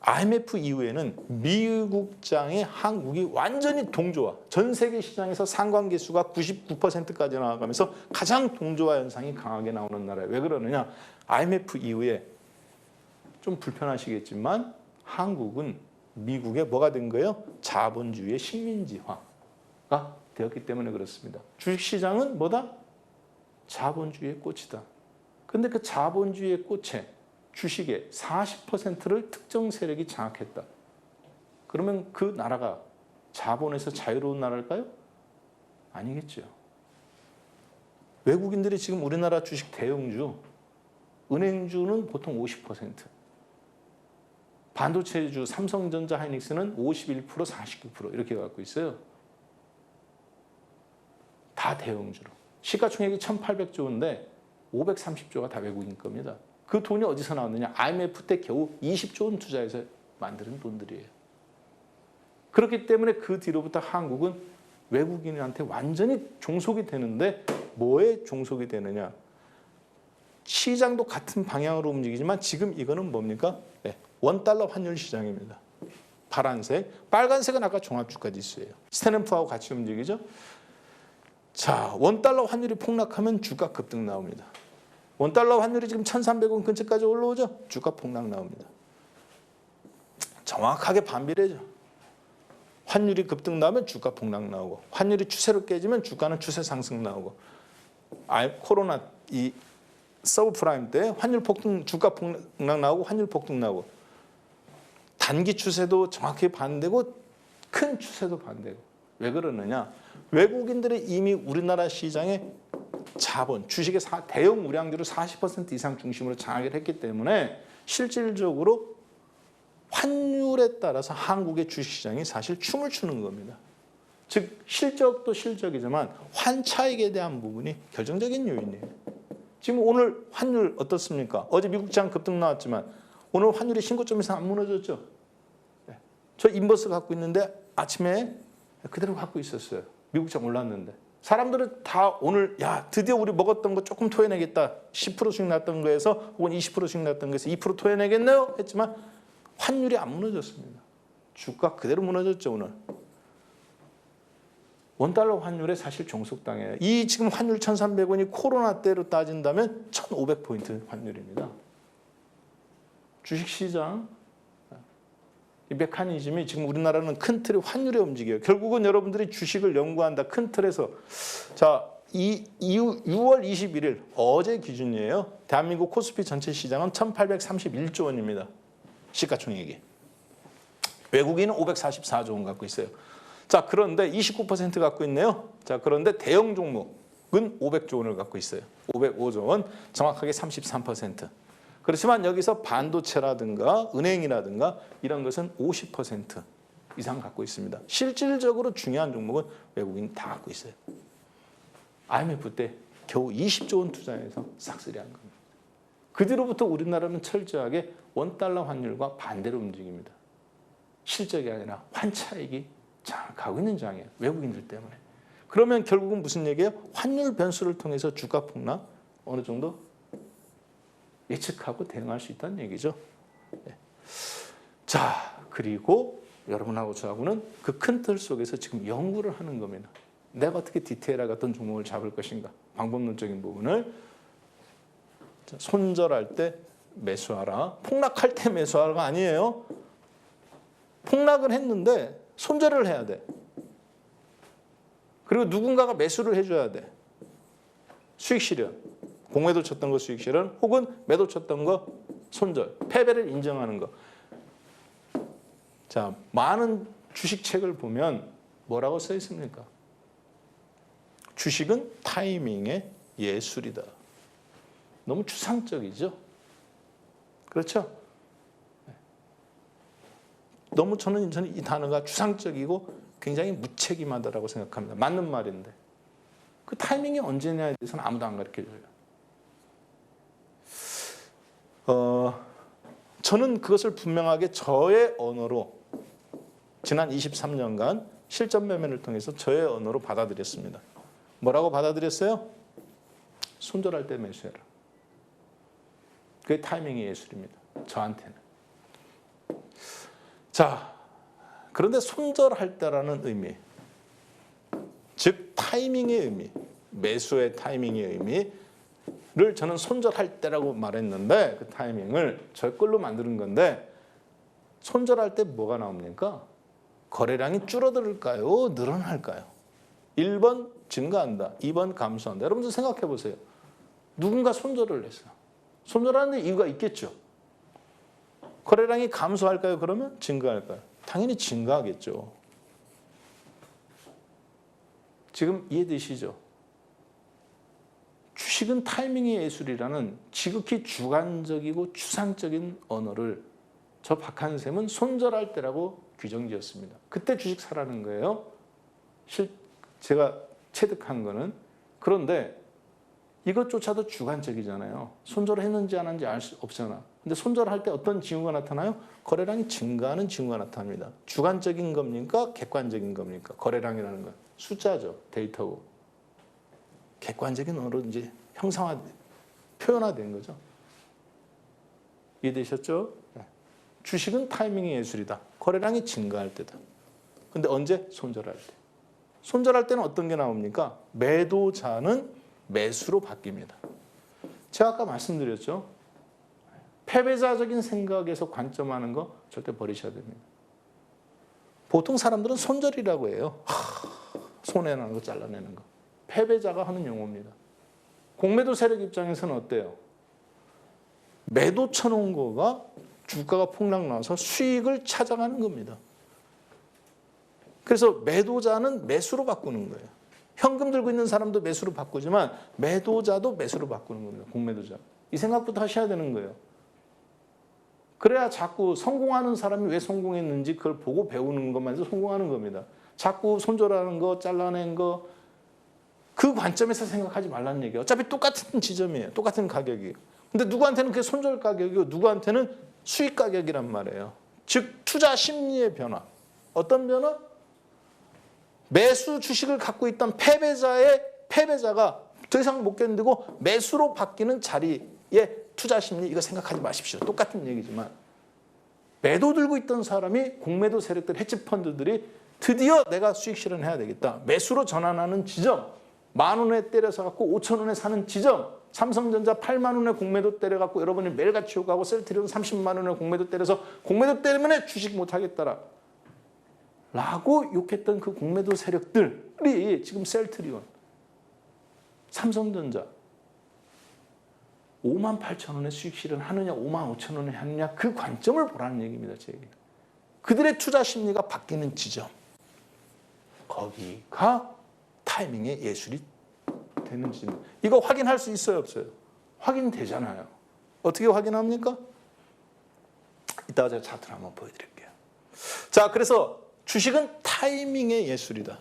IMF 이후에는 미국장의 한국이 완전히 동조화, 전 세계 시장에서 상관계 수가 99%까지 나아가면서 가장 동조화 현상이 강하게 나오는 나라예요. 왜 그러느냐? IMF 이후에 좀 불편하시겠지만 한국은 미국의 뭐가 된 거예요? 자본주의의 식민지화가 되었기 때문에 그렇습니다. 주식시장은 뭐다? 자본주의의 꽃이다. 근데 그 자본주의의 꽃에 주식의 40%를 특정 세력이 장악했다. 그러면 그 나라가 자본에서 자유로운 나라일까요? 아니겠죠. 외국인들이 지금 우리나라 주식 대형주, 은행주는 보통 50%, 반도체주 삼성전자 하이닉스는 51%, 49% 이렇게 갖고 있어요. 다 대형주로. 시가총액이 1,800조인데 530조가 다 외국인 겁니다. 그 돈이 어디서 나왔느냐? IMF 때 겨우 20조 원 투자해서 만드는 돈들이에요. 그렇기 때문에 그 뒤로부터 한국은 외국인한테 완전히 종속이 되는데 뭐에 종속이 되느냐? 시장도 같은 방향으로 움직이지만 지금 이거는 뭡니까? 네, 원달러 환율 시장입니다. 파란색, 빨간색은 아까 종합주가 지수예요. 스탠드앤푸어하고 같이 움직이죠. 자, 원달러 환율이 폭락하면 주가 급등 나옵니다. 원달러 환율이 지금 1,300원 근처까지 올라오죠. 주가 폭락 나옵니다. 정확하게 반비례죠. 환율이 급등 나오면 주가 폭락 나오고 환율이 추세로 깨지면 주가는 추세 상승 나오고 코로나 이 서브프라임 때 환율 폭등, 주가 폭락 나오고 환율 폭등 나오고 단기 추세도 정확히 반대고 큰 추세도 반대고 왜 그러느냐? 외국인들이 이미 우리나라 시장에 자본, 주식의 대형 우량주를 40% 이상 중심으로 장악을 했기 때문에 실질적으로 환율에 따라서 한국의 주식시장이 사실 춤을 추는 겁니다. 즉 실적도 실적이지만 환차익에 대한 부분이 결정적인 요인이에요. 지금 오늘 환율 어떻습니까? 어제 미국장 급등 나왔지만 오늘 환율이 신고점 이상 안 무너졌죠? 저 인버스 갖고 있는데 아침에 그대로 갖고 있었어요. 미국장 올랐는데. 사람들은 다 오늘 야 드디어 우리 먹었던 거 조금 토해내겠다. 10%씩 났던 거에서 혹은 20%씩 났던 거에서 2% 토해내겠네요 했지만 환율이 안 무너졌습니다. 주가 그대로 무너졌죠 오늘. 원달러 환율에 사실 종속당해요. 이 지금 환율 1,300원이 코로나 때로 따진다면 1,500포인트 환율입니다. 주식시장 이 메커니즘이 지금 우리나라는 큰 틀의 환율에 움직여요. 결국은 여러분들이 주식을 연구한다. 큰 틀에서. 자, 이 6월 21일 어제 기준이에요. 대한민국 코스피 전체 시장은 1,831조 원입니다. 시가총액이. 외국인은 544조 원 갖고 있어요. 자, 그런데 29% 갖고 있네요. 자, 그런데 대형 종목은 500조 원을 갖고 있어요. 505조 원, 정확하게 33%. 그렇지만 여기서 반도체라든가 은행이라든가 이런 것은 50% 이상 갖고 있습니다. 실질적으로 중요한 종목은 외국인이 다 갖고 있어요. IMF 때 겨우 20조 원 투자해서 싹쓸이한 겁니다. 그 뒤로부터 우리나라는 철저하게 원달러 환율과 반대로 움직입니다. 실적이 아니라 환차익이 장악하고 있는 장이에요. 외국인들 때문에. 그러면 결국은 무슨 얘기예요? 환율 변수를 통해서 주가 폭락 어느 정도 예측하고 대응할 수 있다는 얘기죠. 네. 자, 그리고 여러분하고 저하고는 그 큰 틀 속에서 지금 연구를 하는 겁니다. 내가 어떻게 디테일하게 어떤 종목을 잡을 것인가. 방법론적인 부분을 손절할 때 매수하라. 폭락할 때 매수하라가 아니에요. 폭락을 했는데 손절을 해야 돼. 그리고 누군가가 매수를 해줘야 돼. 수익 실현. 공매도 쳤던 거 수익 실현 혹은 매도 쳤던 거 손절. 패배를 인정하는 거. 자, 많은 주식책을 보면 뭐라고 써 있습니까? 주식은 타이밍의 예술이다. 너무 추상적이죠? 그렇죠? 너무 저는 이 단어가 추상적이고 굉장히 무책임하다고 생각합니다. 맞는 말인데. 그 타이밍이 언제냐에 대해서는 아무도 안 가르쳐줘요. 저는 그것을 분명하게 저의 언어로 지난 23년간 실전 매매를 통해서 저의 언어로 받아들였습니다. 뭐라고 받아들였어요? 손절할 때 매수해라. 그게 타이밍의 예술입니다. 저한테는. 자, 그런데 손절할 때라는 의미, 즉 타이밍의 의미, 매수의 타이밍의 의미를 저는 손절할 때라고 말했는데 그 타이밍을 저 걸로 만드는 건데 손절할 때 뭐가 나옵니까? 거래량이 줄어들까요? 늘어날까요? 1번 증가한다. 2번 감소한다. 여러분들 생각해 보세요. 누군가 손절을 했어요. 손절하는 이유가 있겠죠. 거래량이 감소할까요? 그러면 증가할까요? 당연히 증가하겠죠. 지금 이해되시죠? 주식은 타이밍의 예술이라는 지극히 주관적이고 추상적인 언어를 저 박한샘은 손절할 때라고 규정지었습니다. 그때 주식 사라는 거예요. 제가 체득한 거는. 그런데 이것조차도 주관적이잖아요. 손절을 했는지 안 했는지 알 수 없잖아. 근데 손절할 때 어떤 징후가 나타나요? 거래량이 증가하는 징후가 나타납니다. 주관적인 겁니까? 객관적인 겁니까? 거래량이라는 건 숫자죠. 데이터고. 객관적인 언어로 이제 형상화, 표현화된 거죠. 이해되셨죠? 주식은 타이밍의 예술이다. 거래량이 증가할 때다. 근데 언제? 손절할 때. 손절할 때는 어떤 게 나옵니까? 매도자는 매수로 바뀝니다. 제가 아까 말씀드렸죠. 패배자적인 생각에서 관점하는 거 절대 버리셔야 됩니다. 보통 사람들은 손절이라고 해요. 손해나는 거 잘라내는 거. 패배자가 하는 용어입니다. 공매도 세력 입장에서는 어때요? 매도 쳐놓은 거가 주가가 폭락 나서 수익을 찾아가는 겁니다. 그래서 매도자는 매수로 바꾸는 거예요. 현금 들고 있는 사람도 매수로 바꾸지만 매도자도 매수로 바꾸는 겁니다. 공매도자. 이 생각부터 하셔야 되는 거예요. 그래야 자꾸 성공하는 사람이 왜 성공했는지 그걸 보고 배우는 것만 해서 성공하는 겁니다. 자꾸 손절하는 거, 잘라낸 거, 그 관점에서 생각하지 말라는 얘기예요. 어차피 똑같은 지점이에요. 똑같은 가격이에요. 근데 누구한테는 그게 손절 가격이고 누구한테는 수익 가격이란 말이에요. 즉 투자 심리의 변화. 어떤 변화? 매수 주식을 갖고 있던 패배자가 더 이상 못 견디고 매수로 바뀌는 자리에 투자 심리, 이거 생각하지 마십시오. 똑같은 얘기지만 매도 들고 있던 사람이 공매도 세력들, 헤지펀드들이 드디어 내가 수익 실현해야 되겠다. 매수로 전환하는 지점, 10,000원에 때려서 갖고 5,000원에 사는 지점, 삼성전자 8만 원에 공매도 때려갖고 여러분이 매일같이 요구하고 셀트리온 30만 원에 공매도 때려서 공매도 때문에 주식 못하겠다라 라고 욕했던 그 공매도 세력들이 지금 셀트리온, 삼성전자 58,000원에 수익 실현하느냐 55,000원에 하느냐 그 관점을 보라는 얘기입니다. 제 얘기는. 그들의 투자 심리가 바뀌는 지점, 거기가 타이밍의 예술이 되는 지점. 이거 확인할 수 있어요, 없어요? 확인되잖아요. 어떻게 확인합니까? 이따가 제가 차트를 한번 보여드릴게요. 자, 그래서 주식은 타이밍의 예술이다.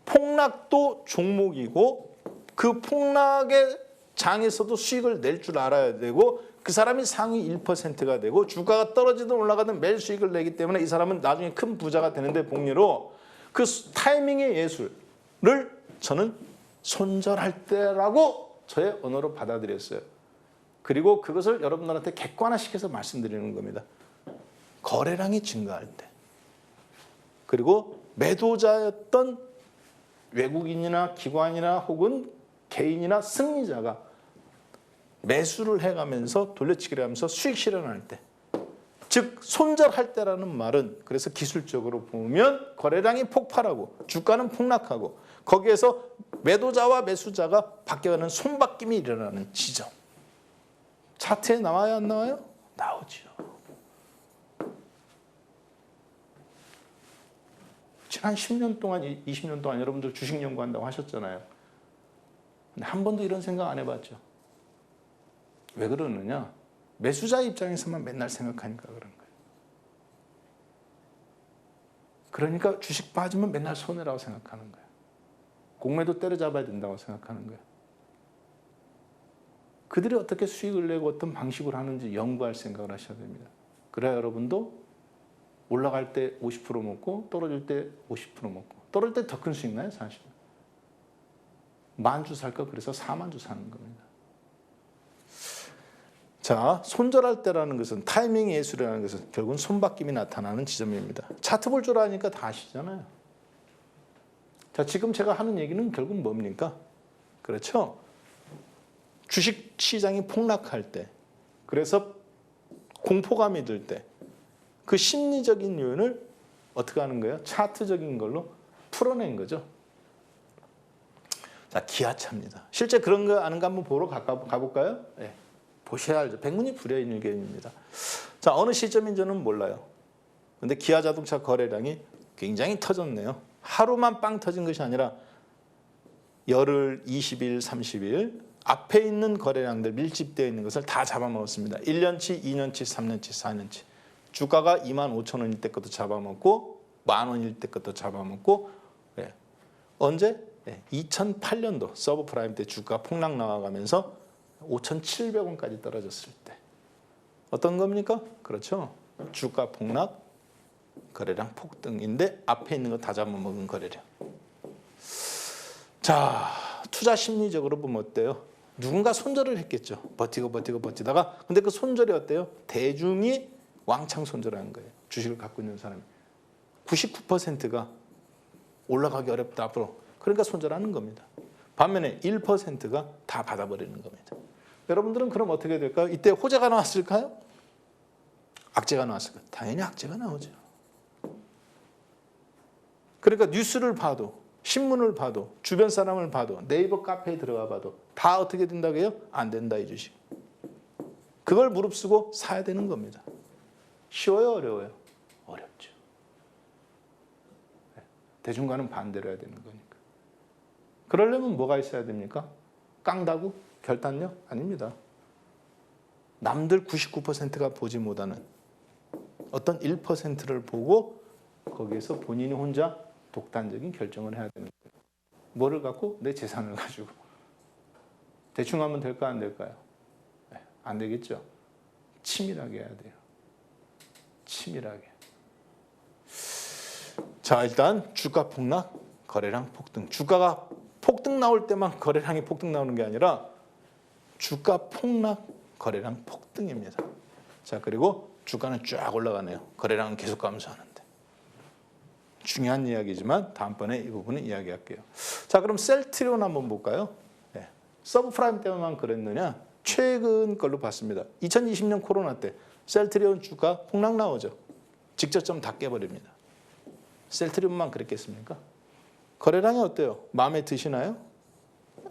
폭락도 종목이고 그 폭락의 장에서도 수익을 낼 줄 알아야 되고 그 사람이 상위 1%가 되고 주가가 떨어지든 올라가든 매일 수익을 내기 때문에 이 사람은 나중에 큰 부자가 되는데 복리로 그 타이밍의 예술을 저는 손절할 때라고 저의 언어로 받아들였어요. 그리고 그것을 여러분들한테 객관화시켜서 말씀드리는 겁니다. 거래량이 증가할 때, 그리고 매도자였던 외국인이나 기관이나 혹은 개인이나 승리자가 매수를 해가면서 돌려치기를 하면서 수익 실현할 때, 즉 손절할 때라는 말은 그래서 기술적으로 보면 거래량이 폭발하고 주가는 폭락하고 거기에서 매도자와 매수자가 바뀌어가는 손바뀜이 일어나는 지점. 차트에 나와요, 안 나와요? 나오죠. 지난 10년 동안, 20년 동안 여러분들 주식 연구한다고 하셨잖아요. 근데 한 번도 이런 생각 안 해봤죠. 왜 그러느냐? 매수자 입장에서만 맨날 생각하니까 그런 거예요. 그러니까 주식 빠지면 맨날 손해라고 생각하는 거예요. 공매도 때려잡아야 된다고 생각하는 거예요. 그들이 어떻게 수익을 내고 어떤 방식으로 하는지 연구할 생각을 하셔야 됩니다. 그래야 여러분도 올라갈 때 50% 먹고 떨어질 때 50% 먹고, 떨어질 때 더 큰 수익 나요, 사실. 10,000주 살까? 그래서 40,000주 사는 겁니다. 자, 손절할 때라는 것은, 타이밍 예술이라는 것은 결국은 손바뀜이 나타나는 지점입니다. 차트 볼 줄 아니까 다 아시잖아요. 자, 지금 제가 하는 얘기는 결국 뭡니까? 그렇죠? 주식 시장이 폭락할 때, 그래서 공포감이 들 때, 그 심리적인 요인을 어떻게 하는 거예요? 차트적인 걸로 풀어낸 거죠. 자, 기아차입니다. 실제 그런 거 아는가 한번 보러 가볼까요? 네. 보셔야 알죠. 백문이 불여일견입니다. 자, 어느 시점인지는 몰라요. 근데 기아 자동차 거래량이 굉장히 터졌네요. 하루만 빵 터진 것이 아니라 열흘, 20일, 30일 앞에 있는 거래량들 밀집되어 있는 것을 다 잡아먹었습니다. 1년치, 2년치, 3년치, 4년치. 주가가 25,000원일 때 것도 잡아먹고 10,000원일 때 것도 잡아먹고, 네. 언제? 네. 2008년도 서브프라임 때 주가 폭락 나와가면서 5,700원까지 떨어졌을 때 어떤 겁니까? 그렇죠. 주가 폭락, 거래량 폭등인데 앞에 있는 거 다 잡아먹은 거래량. 자, 투자 심리적으로 보면 어때요? 누군가 손절을 했겠죠. 버티다가. 근데 그 손절이 어때요? 대중이 왕창 손절한 거예요. 주식을 갖고 있는 사람이. 99%가 올라가기 어렵다 앞으로. 그러니까 손절하는 겁니다. 반면에 1%가 다 받아버리는 겁니다. 여러분들은 그럼 어떻게 될까요? 이때 호재가 나왔을까요? 악재가 나왔을까요? 당연히 악재가 나오죠. 그러니까 뉴스를 봐도, 신문을 봐도, 주변 사람을 봐도, 네이버 카페에 들어가 봐도 다 어떻게 된다고요? 안 된다, 이 주식. 그걸 무릅쓰고 사야 되는 겁니다. 쉬워요, 어려워요? 어렵죠. 대중과는 반대로 해야 되는 거니까. 그러려면 뭐가 있어야 됩니까? 깡다구? 결단력? 아닙니다. 남들 99%가 보지 못하는 어떤 1%를 보고 거기에서 본인이 혼자 독단적인 결정을 해야 되는 거예요. 뭐를 갖고? 내 재산을 가지고. 대충 하면 될까, 안 될까요? 네, 안 되겠죠. 치밀하게 해야 돼요. 치밀하게. 자, 일단 주가 폭락, 거래량 폭등. 주가가 폭등 나올 때만 거래량이 폭등 나오는 게 아니라 주가 폭락, 거래량 폭등입니다. 자, 그리고 주가는 쫙 올라가네요. 거래량은 계속 감소하는데. 중요한 이야기지만 다음번에 이 부분은 이야기할게요. 자, 그럼 셀트리온 한번 볼까요? 네. 서브프라임 때만 그랬느냐? 최근 걸로 봤습니다. 2020년 코로나 때 셀트리온 주가 폭락 나오죠. 직저점 다 깨버립니다. 셀트리온만 그랬겠습니까? 거래량이 어때요? 마음에 드시나요?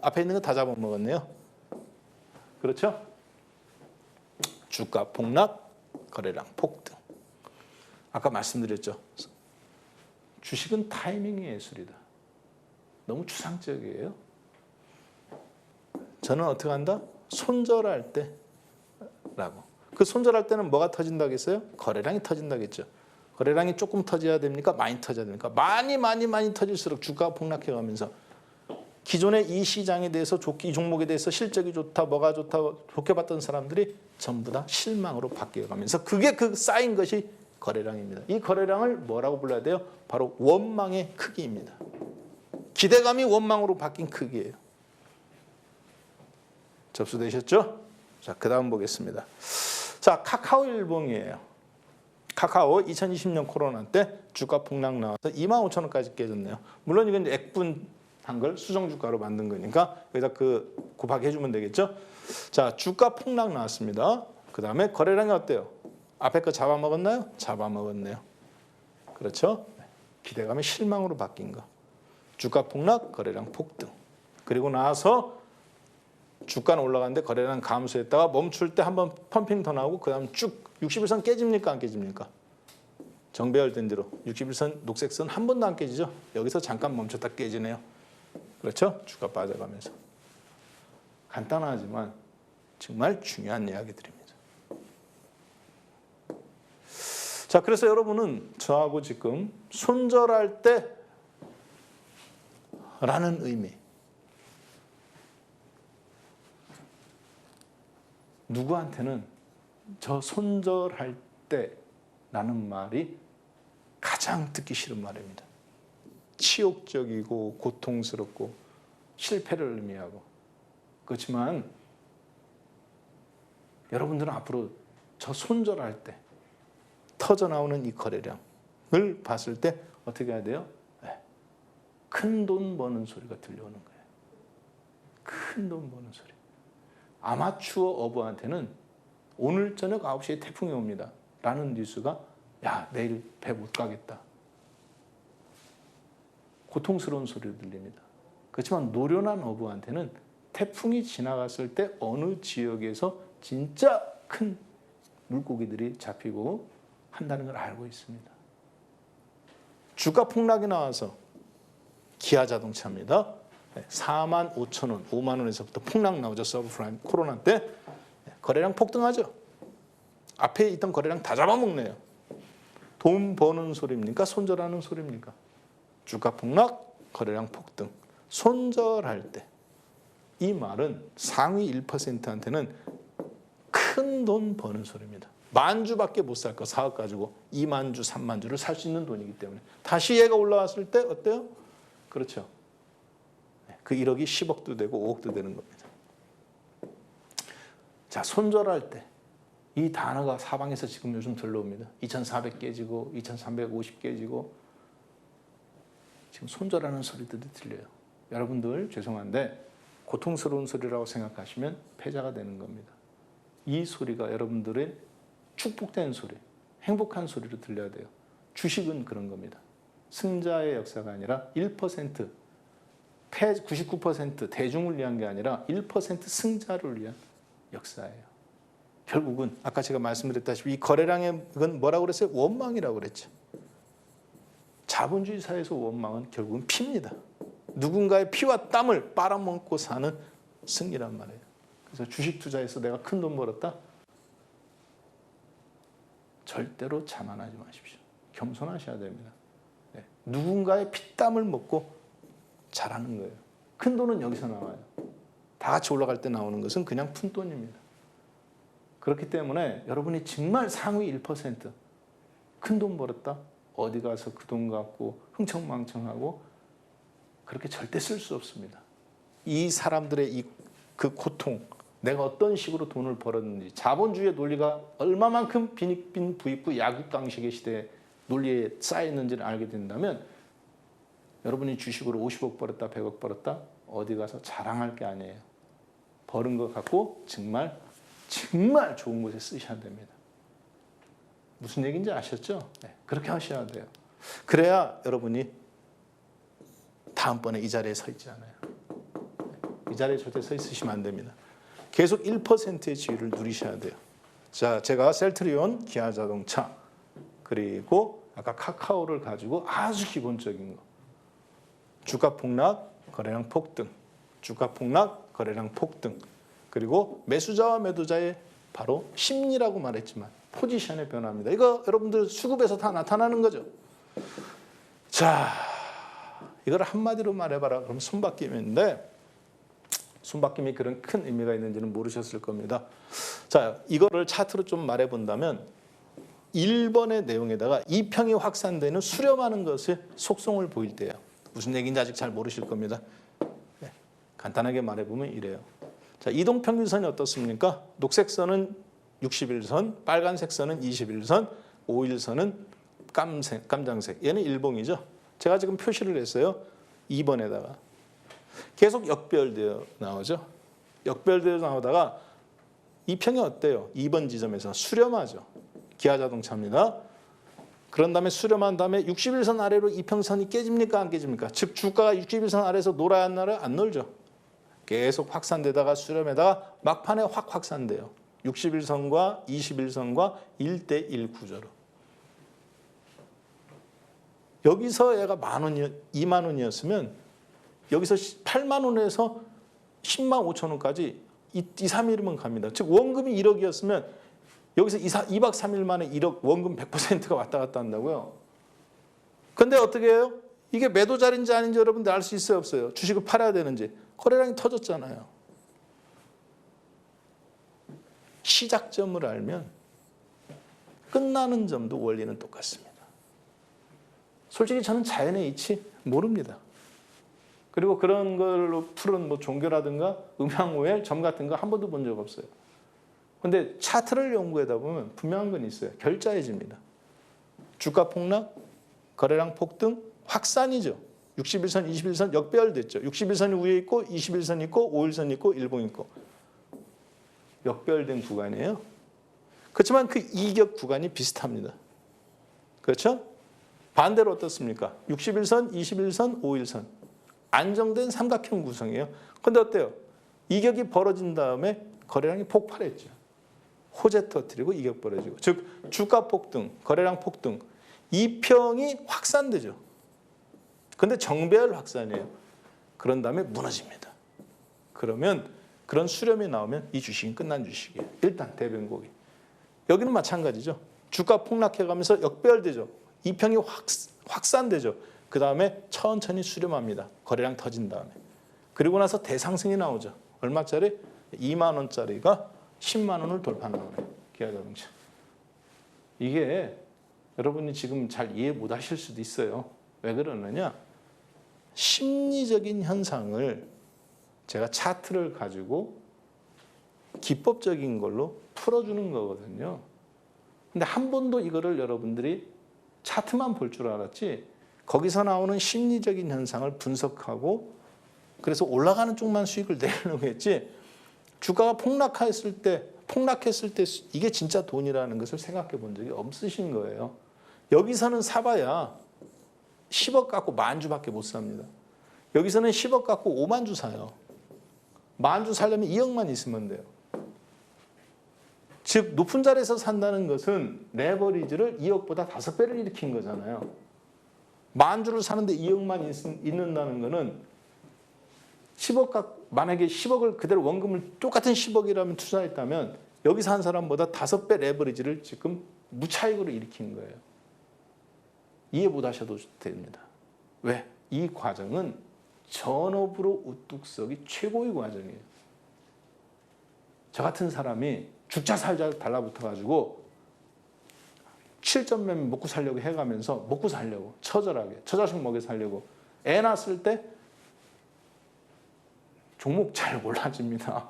앞에 있는 거 다 잡아먹었네요. 그렇죠? 주가 폭락, 거래량 폭등. 아까 말씀드렸죠. 주식은 타이밍의 예술이다. 너무 추상적이에요. 저는 어떻게 한다? 손절할 때라고. 그 손절할 때는 뭐가 터진다고 했어요? 거래량이 터진다고 했죠. 거래량이 조금 터져야 됩니까? 많이 터져야 됩니까? 많이 터질수록 주가가 폭락해가면서 기존의 이 시장에 대해서 이 종목에 대해서 실적이 좋다, 뭐가 좋다, 좋게 봤던 사람들이 전부 다 실망으로 바뀌어가면서 그게 그 쌓인 것이 거래량입니다. 이 거래량을 뭐라고 불러야 돼요? 바로 원망의 크기입니다. 기대감이 원망으로 바뀐 크기예요. 접수되셨죠? 자, 그 다음 보겠습니다. 자, 카카오 일봉이에요. 카카오 2020년 코로나 때 주가 폭락 나와서 25,000원까지 깨졌네요. 물론 이건 액분한 걸 수정주가로 만든 거니까 여기다 그 곱하기 해주면 되겠죠? 자, 주가 폭락 나왔습니다. 그 다음에 거래량이 어때요? 앞에 거 잡아먹었나요? 잡아먹었네요. 그렇죠? 기대감이 실망으로 바뀐 거. 주가 폭락, 거래량 폭등. 그리고 나서 주가는 올라가는데 거래량 감소했다가 멈출 때 한번 펌핑 더 나오고 그 다음 쭉 60일선 깨집니까? 안 깨집니까? 정배열된 뒤로 61선 녹색선 한 번도 안 깨지죠. 여기서 잠깐 멈췄다 깨지네요. 그렇죠? 주가 빠져가면서. 간단하지만 정말 중요한 이야기들입니다. 자, 그래서 여러분은 저하고 지금 손절할 때 라는 의미, 누구한테는 저 손절할 때 라는 말이 가장 듣기 싫은 말입니다. 치욕적이고 고통스럽고 실패를 의미하고. 그렇지만 여러분들은 앞으로 저 손절할 때 터져나오는 이 거래량을 봤을 때 어떻게 해야 돼요? 큰 돈 버는 소리가 들려오는 거예요. 큰 돈 버는 소리. 아마추어 어부한테는 오늘 저녁 9시에 태풍이 옵니다 라는 뉴스가 야, 내일 배 못 가겠다. 고통스러운 소리가 들립니다. 그렇지만 노련한 어부한테는 태풍이 지나갔을 때 어느 지역에서 진짜 큰 물고기들이 잡히고 한다는 걸 알고 있습니다. 주가 폭락이 나와서 기아자동차입니다. 45,000원, 5만 원에서부터 폭락 나오죠. 서브프라임 코로나 때. 거래량 폭등하죠. 앞에 있던 거래량 다 잡아먹네요. 돈 버는 소리입니까? 손절하는 소리입니까? 주가 폭락, 거래량 폭등. 손절할 때. 이 말은 상위 1%한테는 큰 돈 버는 소리입니다. 만 주밖에 못 살 거 사업 가지고 2만 주, 3만 주를 살 수 있는 돈이기 때문에 다시 얘가 올라왔을 때 어때요? 그렇죠. 그 1억이 10억도 되고 5억도 되는 겁니다. 자, 손절할 때 이 단어가 사방에서 지금 요즘 들려옵니다. 2,400 깨지고 2,350 깨지고 지금 손절하는 소리들이 들려요. 여러분들 죄송한데 고통스러운 소리라고 생각하시면 패자가 되는 겁니다. 이 소리가 여러분들의 축복된 소리, 행복한 소리로 들려야 돼요. 주식은 그런 겁니다. 승자의 역사가 아니라 1%, 99% 대중을 위한 게 아니라 1% 승자를 위한 역사예요. 결국은 아까 제가 말씀드렸다시피 이 거래량의 그건 뭐라고 그랬어요? 원망이라고 그랬죠. 자본주의 사회에서 원망은 결국은 피입니다. 누군가의 피와 땀을 빨아먹고 사는 승리란 말이에요. 그래서 주식 투자해서 내가 큰 돈 벌었다? 절대로 자만하지 마십시오. 겸손하셔야 됩니다. 네. 누군가의 피땀을 먹고 잘하는 거예요. 큰 돈은 여기서 나와요. 다 같이 올라갈 때 나오는 것은 그냥 푼돈입니다. 그렇기 때문에 여러분이 정말 상위 1% 큰 돈 벌었다? 어디 가서 그 돈 갖고 흥청망청하고 그렇게 절대 쓸 수 없습니다. 이 사람들의 그 고통, 내가 어떤 식으로 돈을 벌었는지, 자본주의의 논리가 얼마만큼 빈익빈 부익부 야국강식의 시대에 논리에 쌓여있는지를 알게 된다면 여러분이 주식으로 50억 벌었다, 100억 벌었다 어디 가서 자랑할 게 아니에요. 버는 것 갖고 정말 좋은 곳에 쓰셔야 됩니다. 무슨 얘기인지 아셨죠? 네, 그렇게 하셔야 돼요. 그래야 여러분이 다음번에 이 자리에 서 있지 않아요. 이 자리에 절대 서 있으시면 안 됩니다. 계속 1%의 지위를 누리셔야 돼요. 자, 제가 셀트리온, 기아자동차, 그리고 아까 카카오를 가지고 아주 기본적인 거. 주가 폭락, 거래량 폭등. 주가 폭락, 거래량 폭등. 그리고 매수자와 매도자의 바로 심리라고 말했지만 포지션의 변화입니다. 이거 여러분들 수급에서 다 나타나는 거죠. 자, 이걸 한마디로 말해봐라. 그럼 손바뀜인데 손바뀜이 그런 큰 의미가 있는지는 모르셨을 겁니다. 자, 이거를 차트로 좀 말해본다면 1번의 내용에다가 2평이 확산되는 수렴하는 것의 속성을 보일 때예요. 무슨 얘기인지 아직 잘 모르실 겁니다. 네, 간단하게 말해보면 이래요. 자, 이동평균선이 어떻습니까? 녹색 선은 61선, 빨간색 선은 21선, 5일선은 깜장색. 얘는 일봉이죠. 제가 지금 표시를 했어요. 2번에다가. 계속 역별되어 나오죠. 역별되어 나오다가 이 평이 어때요? 2번 지점에서 수렴하죠. 기아자동차입니다. 그런 다음에 수렴한 다음에 61선 아래로 이평선이 깨집니까? 안 깨집니까? 즉 주가가 61선 아래에서 놀아야 하나요? 안 놀죠. 계속 확산되다가 수렴에다가 막판에 확 확산돼요. 61선과 21선과 1대1 구조로. 여기서 얘가 10,000원, 2만 원이었으면 여기서 8만 원에서 10만 5천 원까지 2, 3일이면 갑니다. 즉 원금이 1억이었으면 여기서 2박 3일 만에 1억 원금 100%가 왔다 갔다 한다고요. 근데 어떻게 해요? 이게 매도 자리인지 아닌지 여러분들 알 수 있어요, 없어요? 주식을 팔아야 되는지. 거래량이 터졌잖아요. 시작점을 알면 끝나는 점도 원리는 똑같습니다. 솔직히 저는 자연의 이치 모릅니다. 그리고 그런 걸로 푸른 뭐 종교라든가 음양오해 점 같은 거 한 번도 본 적 없어요. 근데 차트를 연구하다 보면 분명한 건 있어요. 결자해집니다. 주가 폭락, 거래량 폭등, 확산이죠. 61선, 21선 역배열됐죠. 61선이 위에 있고 21선 있고 5일선 있고 일봉 있고 역배열된 구간이에요. 그렇지만 그 이격 구간이 비슷합니다. 그렇죠? 반대로 어떻습니까? 61선, 21선, 5일선 안정된 삼각형 구성이에요. 근데 어때요? 이격이 벌어진 다음에 거래량이 폭발했죠. 호재 터뜨리고 이격 벌어지고. 즉 주가 폭등, 거래량 폭등, 이평이 확산되죠. 근데 정배열 확산이에요. 그런 다음에 무너집니다. 그러면 그런 수렴이 나오면 이 주식은 끝난 주식이에요. 일단 대변곡이. 여기는 마찬가지죠. 주가 폭락해가면서 역배열되죠. 이평이 확산되죠. 그 다음에 천천히 수렴합니다. 거래량 터진 다음에. 그리고 나서 대상승이 나오죠. 얼마짜리? 2만 원짜리가 10만 원을 돌파하는 거예요. 기아자동차. 이게 여러분이 지금 잘 이해 못 하실 수도 있어요. 왜 그러느냐? 심리적인 현상을 제가 차트를 가지고 기법적인 걸로 풀어주는 거거든요. 근데 한 번도 이거를 여러분들이 차트만 볼 줄 알았지 거기서 나오는 심리적인 현상을 분석하고 그래서 올라가는 쪽만 수익을 내려고 했지 주가가 폭락했을 때 이게 진짜 돈이라는 것을 생각해 본 적이 없으신 거예요. 여기서는 사봐야 10억 갖고 10,000주밖에 못 삽니다. 여기서는 10억 갖고 50,000주 사요. 10,000주 살려면 2억만 있으면 돼요. 즉 높은 자리에서 산다는 것은 레버리지를 2억보다 5배를 일으킨 거잖아요. 10,000주를 사는데 2억만 있는다는 거는 10억 만약에 10억을 그대로 원금을 똑같은 10억이라면 투자했다면 여기서 한 사람보다 5배 레버리지를 지금 무차익으로 일으킨 거예요. 이해 못 하셔도 됩니다. 왜? 이 과정은 전업으로 우뚝 서기 최고의 과정이에요. 저 같은 사람이 죽자 살자 달라붙어가지고 7점면 먹고 살려고 해가면서 먹고 살려고 처절하게 처자식 먹여 살려고 애 낳았을 때 종목 잘 몰라집니다.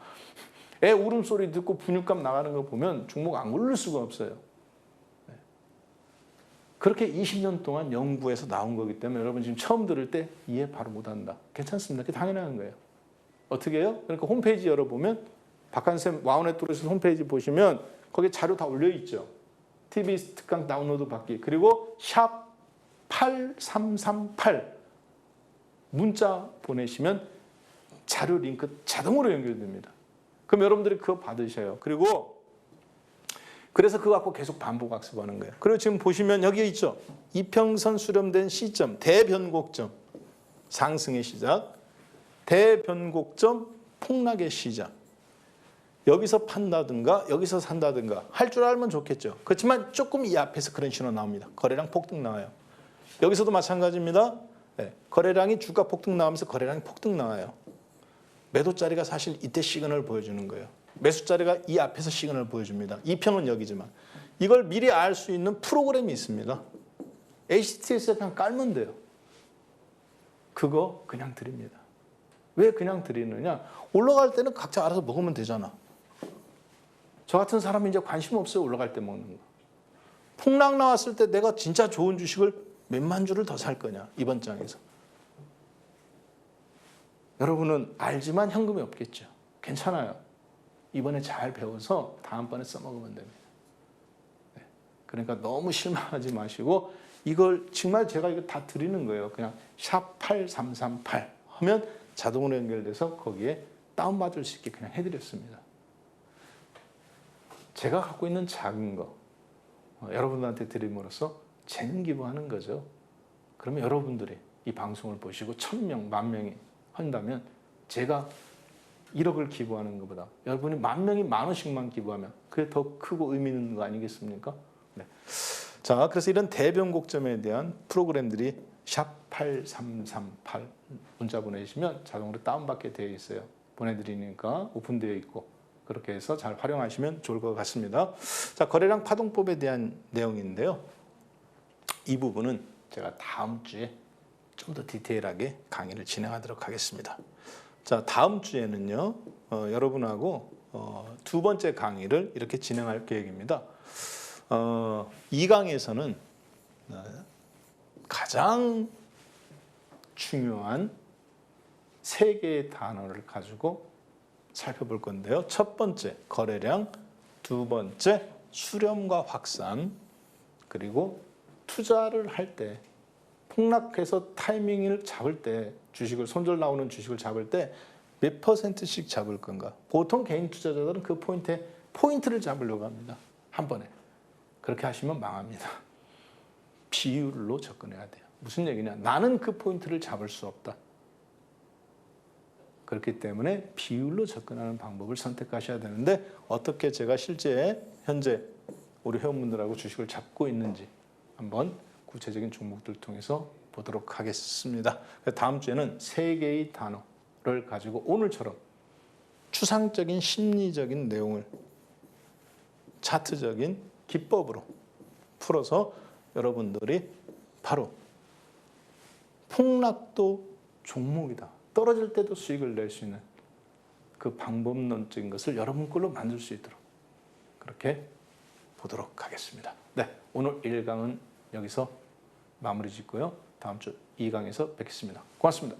애 울음소리 듣고 분유값 나가는 거 보면 종목 안 고를 수가 없어요. 그렇게 20년 동안 연구해서 나온 거기 때문에 여러분 지금 처음 들을 때 이해 바로 못한다. 괜찮습니다. 그게 당연한 거예요. 어떻게 해요? 그러니까 홈페이지 열어보면 박한쌤 와우넷으로 홈페이지 보시면 거기에 자료 다 올려있죠. TV 특강 다운로드 받기. 그리고 샵 8338 문자 보내시면 자료 링크 자동으로 연결됩니다. 그럼 여러분들이 그거 받으셔요. 그래서 그거 갖고 계속 반복 학습하는 거예요. 그리고 지금 보시면 여기에 있죠. 이평선 수렴된 시점, 대변곡점, 상승의 시작, 대변곡점, 폭락의 시작. 여기서 판다든가 여기서 산다든가 할 줄 알면 좋겠죠. 그렇지만 조금 이 앞에서 그런 신호 나옵니다. 거래량 폭등 나와요. 여기서도 마찬가지입니다. 네, 거래량이 주가 폭등 나오면서 거래량이 폭등 나와요. 매도자리가 사실 이때 시그널을 보여주는 거예요. 매수자리가 이 앞에서 시그널을 보여줍니다. 이평은 여기지만 이걸 미리 알 수 있는 프로그램이 있습니다. HTS에 그냥 깔면 돼요. 그거 그냥 드립니다. 왜 그냥 드리느냐? 올라갈 때는 각자 알아서 먹으면 되잖아. 저 같은 사람이 이제 관심 없어요. 올라갈 때 먹는 거. 폭락 나왔을 때 내가 진짜 좋은 주식을 몇만 주를 더 살 거냐? 이번 장에서. 여러분은 알지만 현금이 없겠죠. 괜찮아요. 이번에 잘 배워서 다음번에 써먹으면 됩니다. 네. 그러니까 너무 실망하지 마시고 이걸 정말 제가 이거 다 드리는 거예요. 그냥 샵 8338 하면 자동으로 연결돼서 거기에 다운받을 수 있게 그냥 해드렸습니다. 제가 갖고 있는 작은 거 여러분들한테 드림으로써 재능 기부하는 거죠. 그러면 여러분들이 이 방송을 보시고 1,000명, 10,000명이 한다면 제가 1억을 기부하는 것보다 여러분이 10,000명이 10,000원씩만 기부하면 그게 더 크고 의미 있는 거 아니겠습니까? 네. 자, 그래서 이런 대변곡점에 대한 프로그램들이 샵 8338 문자 보내시면 자동으로 다운받게 되어 있어요. 보내드리니까 오픈되어 있고 그렇게 해서 잘 활용하시면 좋을 것 같습니다. 자, 거래량 파동법에 대한 내용인데요. 이 부분은 제가 다음 주에 좀 더 디테일하게 강의를 진행하도록 하겠습니다. 자, 다음 주에는요, 여러분하고 두 번째 강의를 이렇게 진행할 계획입니다. 이 강의에서는 가장 중요한 3개의 단어를 가지고 살펴볼 건데요. 첫 번째, 거래량, 두 번째, 수렴과 확산, 그리고 투자를 할 때 폭락해서 타이밍을 잡을 때 주식을 손절 나오는 주식을 잡을 때 몇 %씩 잡을 건가? 보통 개인 투자자들은 그 포인트를 잡으려고 합니다. 한 번에. 그렇게 하시면 망합니다. 비율로 접근해야 돼요. 무슨 얘기냐? 나는 그 포인트를 잡을 수 없다. 그렇기 때문에 비율로 접근하는 방법을 선택하셔야 되는데 어떻게 제가 실제 현재 우리 회원분들하고 주식을 잡고 있는지 한번 구체적인 종목들 통해서 보도록 하겠습니다. 다음 주에는 3개의 단어를 가지고 오늘처럼 추상적인 심리적인 내용을 차트적인 기법으로 풀어서 여러분들이 바로 폭락도 종목이다. 떨어질 때도 수익을 낼 수 있는 그 방법론적인 것을 여러분 걸로 만들 수 있도록 그렇게 보도록 하겠습니다. 네, 오늘 1강은 여기서 마무리 짓고요. 다음 주 2강에서 뵙겠습니다. 고맙습니다.